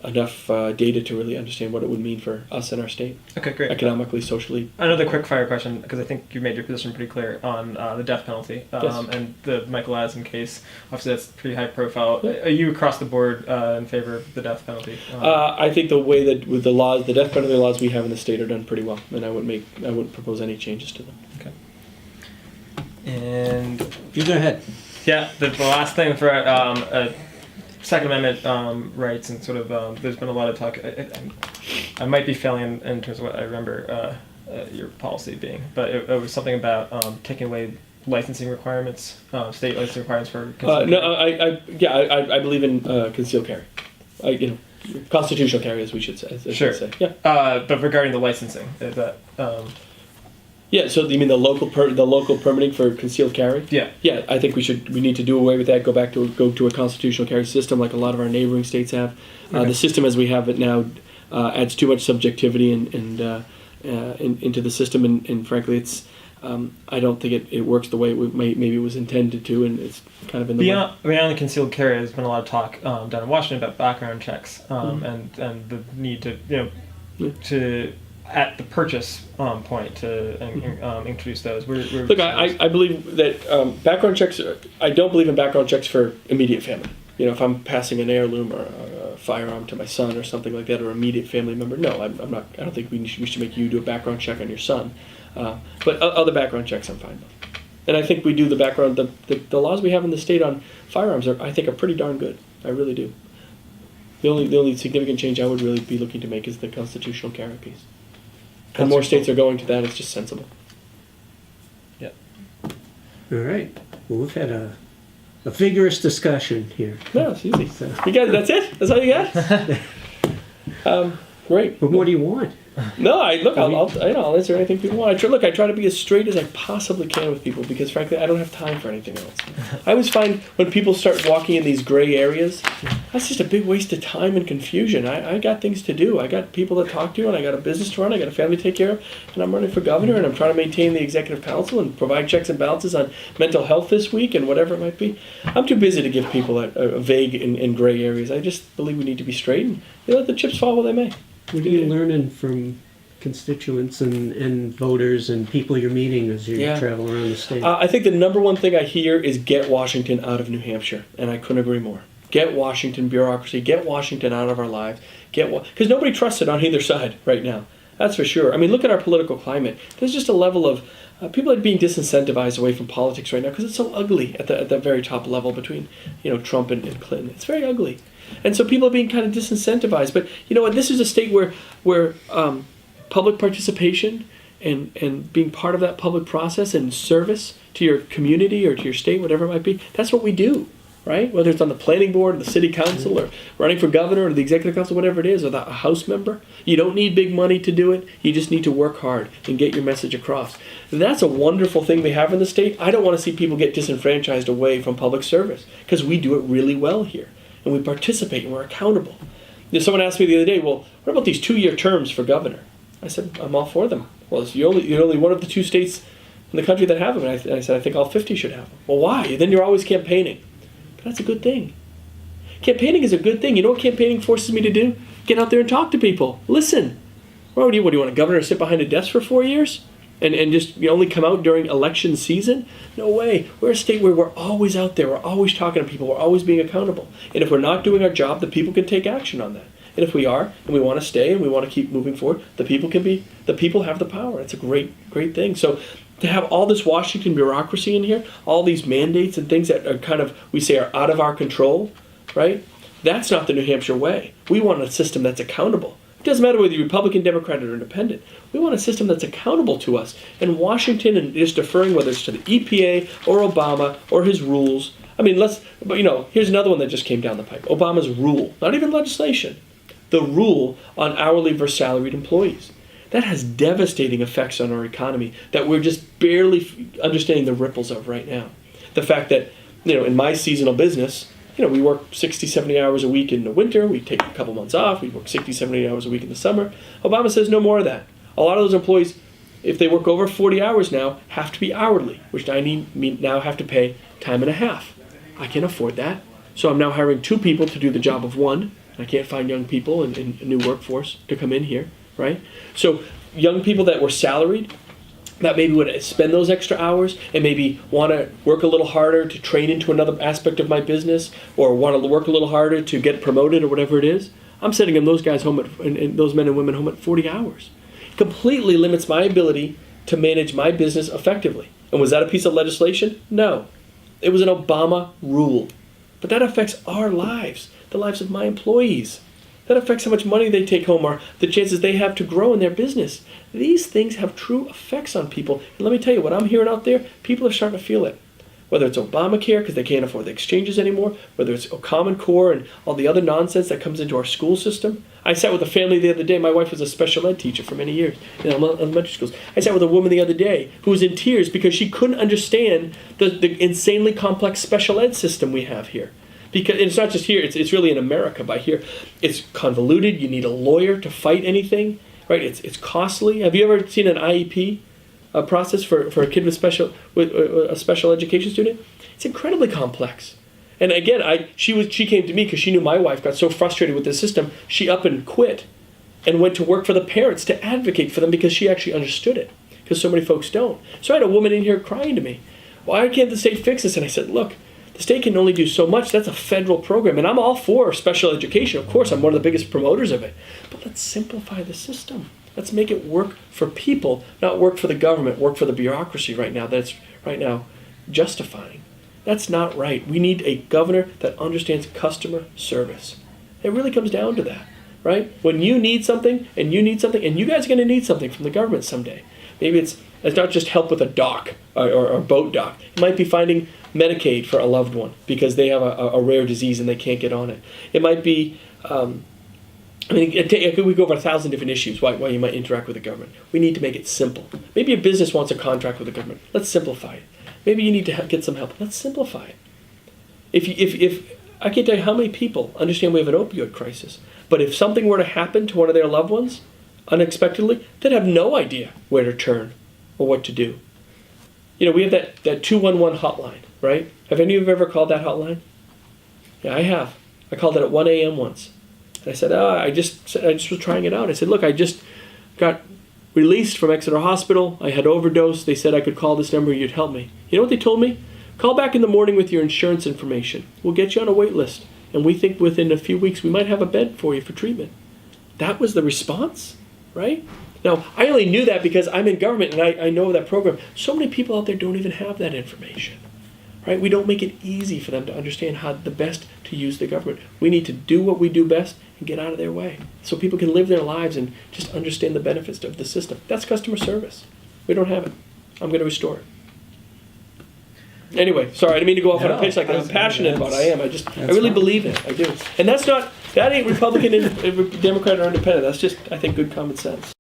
enough data to really understand what it would mean for us and our state, Okay, great. economically, socially. Another quick fire question, because I think you made your position pretty clear on the death penalty Yes. and the Michael Addison case. Obviously, that's pretty high profile. Yeah. Are you across the board in favor of the death penalty? I think the way that with the laws, the death penalty laws we have in the state are done pretty well, and I wouldn't propose any changes to them. Okay. And You go ahead. yeah, the last thing for Second Amendment rights and sort of there's been a lot of talk. I might be failing in terms of what I remember your policy being, but it was something about taking away licensing requirements, state licensing requirements for. I believe in concealed carry. Constitutional carry, as we should say. As I Sure. should say. Yeah. But regarding the licensing, is that Yeah. So you mean the local permitting for concealed carry? yeah. Yeah, I think we need to do away with that. Go to a constitutional carry system like a lot of our neighboring states have. Okay. The system as we have it now adds too much subjectivity and into the system, and frankly, it's I don't think it works the way maybe it was intended to, and it's kind of in the way. Beyond the concealed carry, there's been a lot of talk down in Washington about background checks and the need to at the purchase point to introduce those. Look, I believe that background checks. I don't believe in background checks for immediate family. If I'm passing an heirloom or a firearm to my son or something like that, or immediate family member, no, I'm not. I don't think we should make you do a background check on your son. But other background checks, I'm fine with. And I think we do the background. The laws we have in the state on firearms are pretty darn good. I really do. The only significant change I would really be looking to make is the constitutional carry piece. And more states are going to that. It's just sensible. Yeah. All right. Well, we've had a vigorous discussion here. No, it's easy. So, You guys, that's it? That's all you got? Great. but what do you want? No, I'll answer anything people want. I try to be as straight as I possibly can with people because, frankly, I don't have time for anything else. I always find when people start walking in these gray areas, that's just a big waste of time and confusion. I got things to do. I got people to talk to, and I got a business to run. I got a family to take care of, and I'm running for governor, and I'm trying to maintain the executive council and provide checks and balances on mental health this week and whatever it might be. I'm too busy to give people a vague and gray areas. I just believe we need to be straight and let the chips fall where they may. What are you learning from constituents and voters and people you're meeting as you travel around the state? I think the number one thing I hear is get Washington out of New Hampshire, and I couldn't agree more. Get Washington bureaucracy, get Washington out of our lives, because nobody trusts it on either side right now. That's for sure. I mean, look at our political climate. There's just a level of people are being disincentivized away from politics right now because it's so ugly at the very top level between Trump and Clinton. It's very ugly. And so people are being kind of disincentivized. But you know what? This is a state where public participation and being part of that public process and service to your community or to your state, whatever it might be, that's what we do, right? Whether it's on the planning board, or the city council, or running for governor, or the executive council, whatever it is, or a house member. You don't need big money to do it. You just need to work hard and get your message across. And that's a wonderful thing we have in the state. I don't want to see people get disenfranchised away from public service because we do it really well here. And we participate and we're accountable. Someone asked me the other day, well, what about these 2-year terms for governor? I said, I'm all for them. Well, you're only one of the 2 states in the country that have them. And I said, I think all 50 should have them. Well, why? Then you're always campaigning. But that's a good thing. Campaigning is a good thing. You know what campaigning forces me to do? Get out there and talk to people. Listen. What do you want a governor to sit behind a desk for 4 years? and just only come out during election season? No way. We're a state where we're always out there. We're always talking to people. We're always being accountable. And if we're not doing our job, the people can take action on that. And if we are, and we want to stay, and we want to keep moving forward, the people have the power. It's a great thing. So to have all this Washington bureaucracy in here, all these mandates and things that are kind of, we say, are out of our control, right? That's not the New Hampshire way. We want a system that's accountable. It doesn't matter whether you're Republican, Democrat, or Independent. We want a system that's accountable to us. And Washington and just deferring, whether it's to the EPA or Obama or his rules. I mean, here's another one that just came down the pipe. Obama's rule, not even legislation, the rule on hourly versus salaried employees. That has devastating effects on our economy that we're just barely understanding the ripples of right now. The fact that, in my seasonal business, we work 60, 70 hours a week in the winter. We take a couple months off. We work 60, 70 hours a week in the summer. Obama says no more of that. A lot of those employees, if they work over 40 hours now, have to be hourly, which I now have to pay time and a half. I can't afford that. So I'm now hiring 2 people to do the job of 1. I can't find young people in a new workforce to come in here, right? So young people that were salaried, that maybe would spend those extra hours and maybe want to work a little harder to train into another aspect of my business, or want to work a little harder to get promoted or whatever it is. I'm sending those guys home and those men and women home at 40 hours. It completely limits my ability to manage my business effectively. And was that a piece of legislation? No. It was an Obama rule. But that affects our lives, the lives of my employees. That affects how much money they take home or the chances they have to grow in their business. These things have true effects on people. And let me tell you, what I'm hearing out there, people are starting to feel it. Whether it's Obamacare because they can't afford the exchanges anymore, whether it's Common Core and all the other nonsense that comes into our school system. I sat with a family the other day. My wife was a special ed teacher for many years in elementary schools. I sat with a woman the other day who was in tears because she couldn't understand the insanely complex special ed system we have here. Because it's not just here, it's really in America. By here, it's convoluted. You need a lawyer to fight anything, right? It's costly. Have you ever seen an IEP process for a kid with a special education student? It's incredibly complex. And again, she came to me because she knew my wife got so frustrated with the system, she up and quit and went to work for the parents to advocate for them because she actually understood it, because so many folks don't. So I had a woman in here crying to me, why can't the state fix this? And I said, look, the state can only do so much. That's a federal program. And I'm all for special education. Of course, I'm one of the biggest promoters of it. But let's simplify the system. Let's make it work for people, not work for the government, work for the bureaucracy right now that's right now justifying. That's not right. We need a governor that understands customer service. It really comes down to that, right? When you need something, and you guys are going to need something from the government someday. Maybe it's not just help with a dock or boat dock. It might be finding Medicaid for a loved one because they have a rare disease and they can't get on it. It might be, we go over 1,000 different issues why you might interact with the government. We need to make it simple. Maybe a business wants a contract with the government. Let's simplify it. Maybe you need to get some help. Let's simplify it. If I can't tell you how many people understand we have an opioid crisis, but if something were to happen to one of their loved ones unexpectedly, they'd have no idea where to turn or what to do. We have that 211 hotline, right? Have any of you ever called that hotline? Yeah, I have. I called it at 1 a.m. once. And I said, I just was trying it out. I said, look, I just got released from Exeter Hospital. I had overdosed. They said I could call this number, you'd help me. You know what they told me? Call back in the morning with your insurance information. We'll get you on a wait list. And we think within a few weeks we might have a bed for you for treatment. That was the response, right? Now, I only knew that because I'm in government and I know that program. So many people out there don't even have that information, right? We don't make it easy for them to understand how the best to use the government. We need to do what we do best and get out of their way so people can live their lives and just understand the benefits of the system. That's customer service. We don't have it. I'm going to restore it. Anyway, sorry, I didn't mean to go off on a pitch like that. I'm passionate about it. I really believe it. I do. And that ain't Republican, Democrat, or Independent. That's just, I think, good common sense.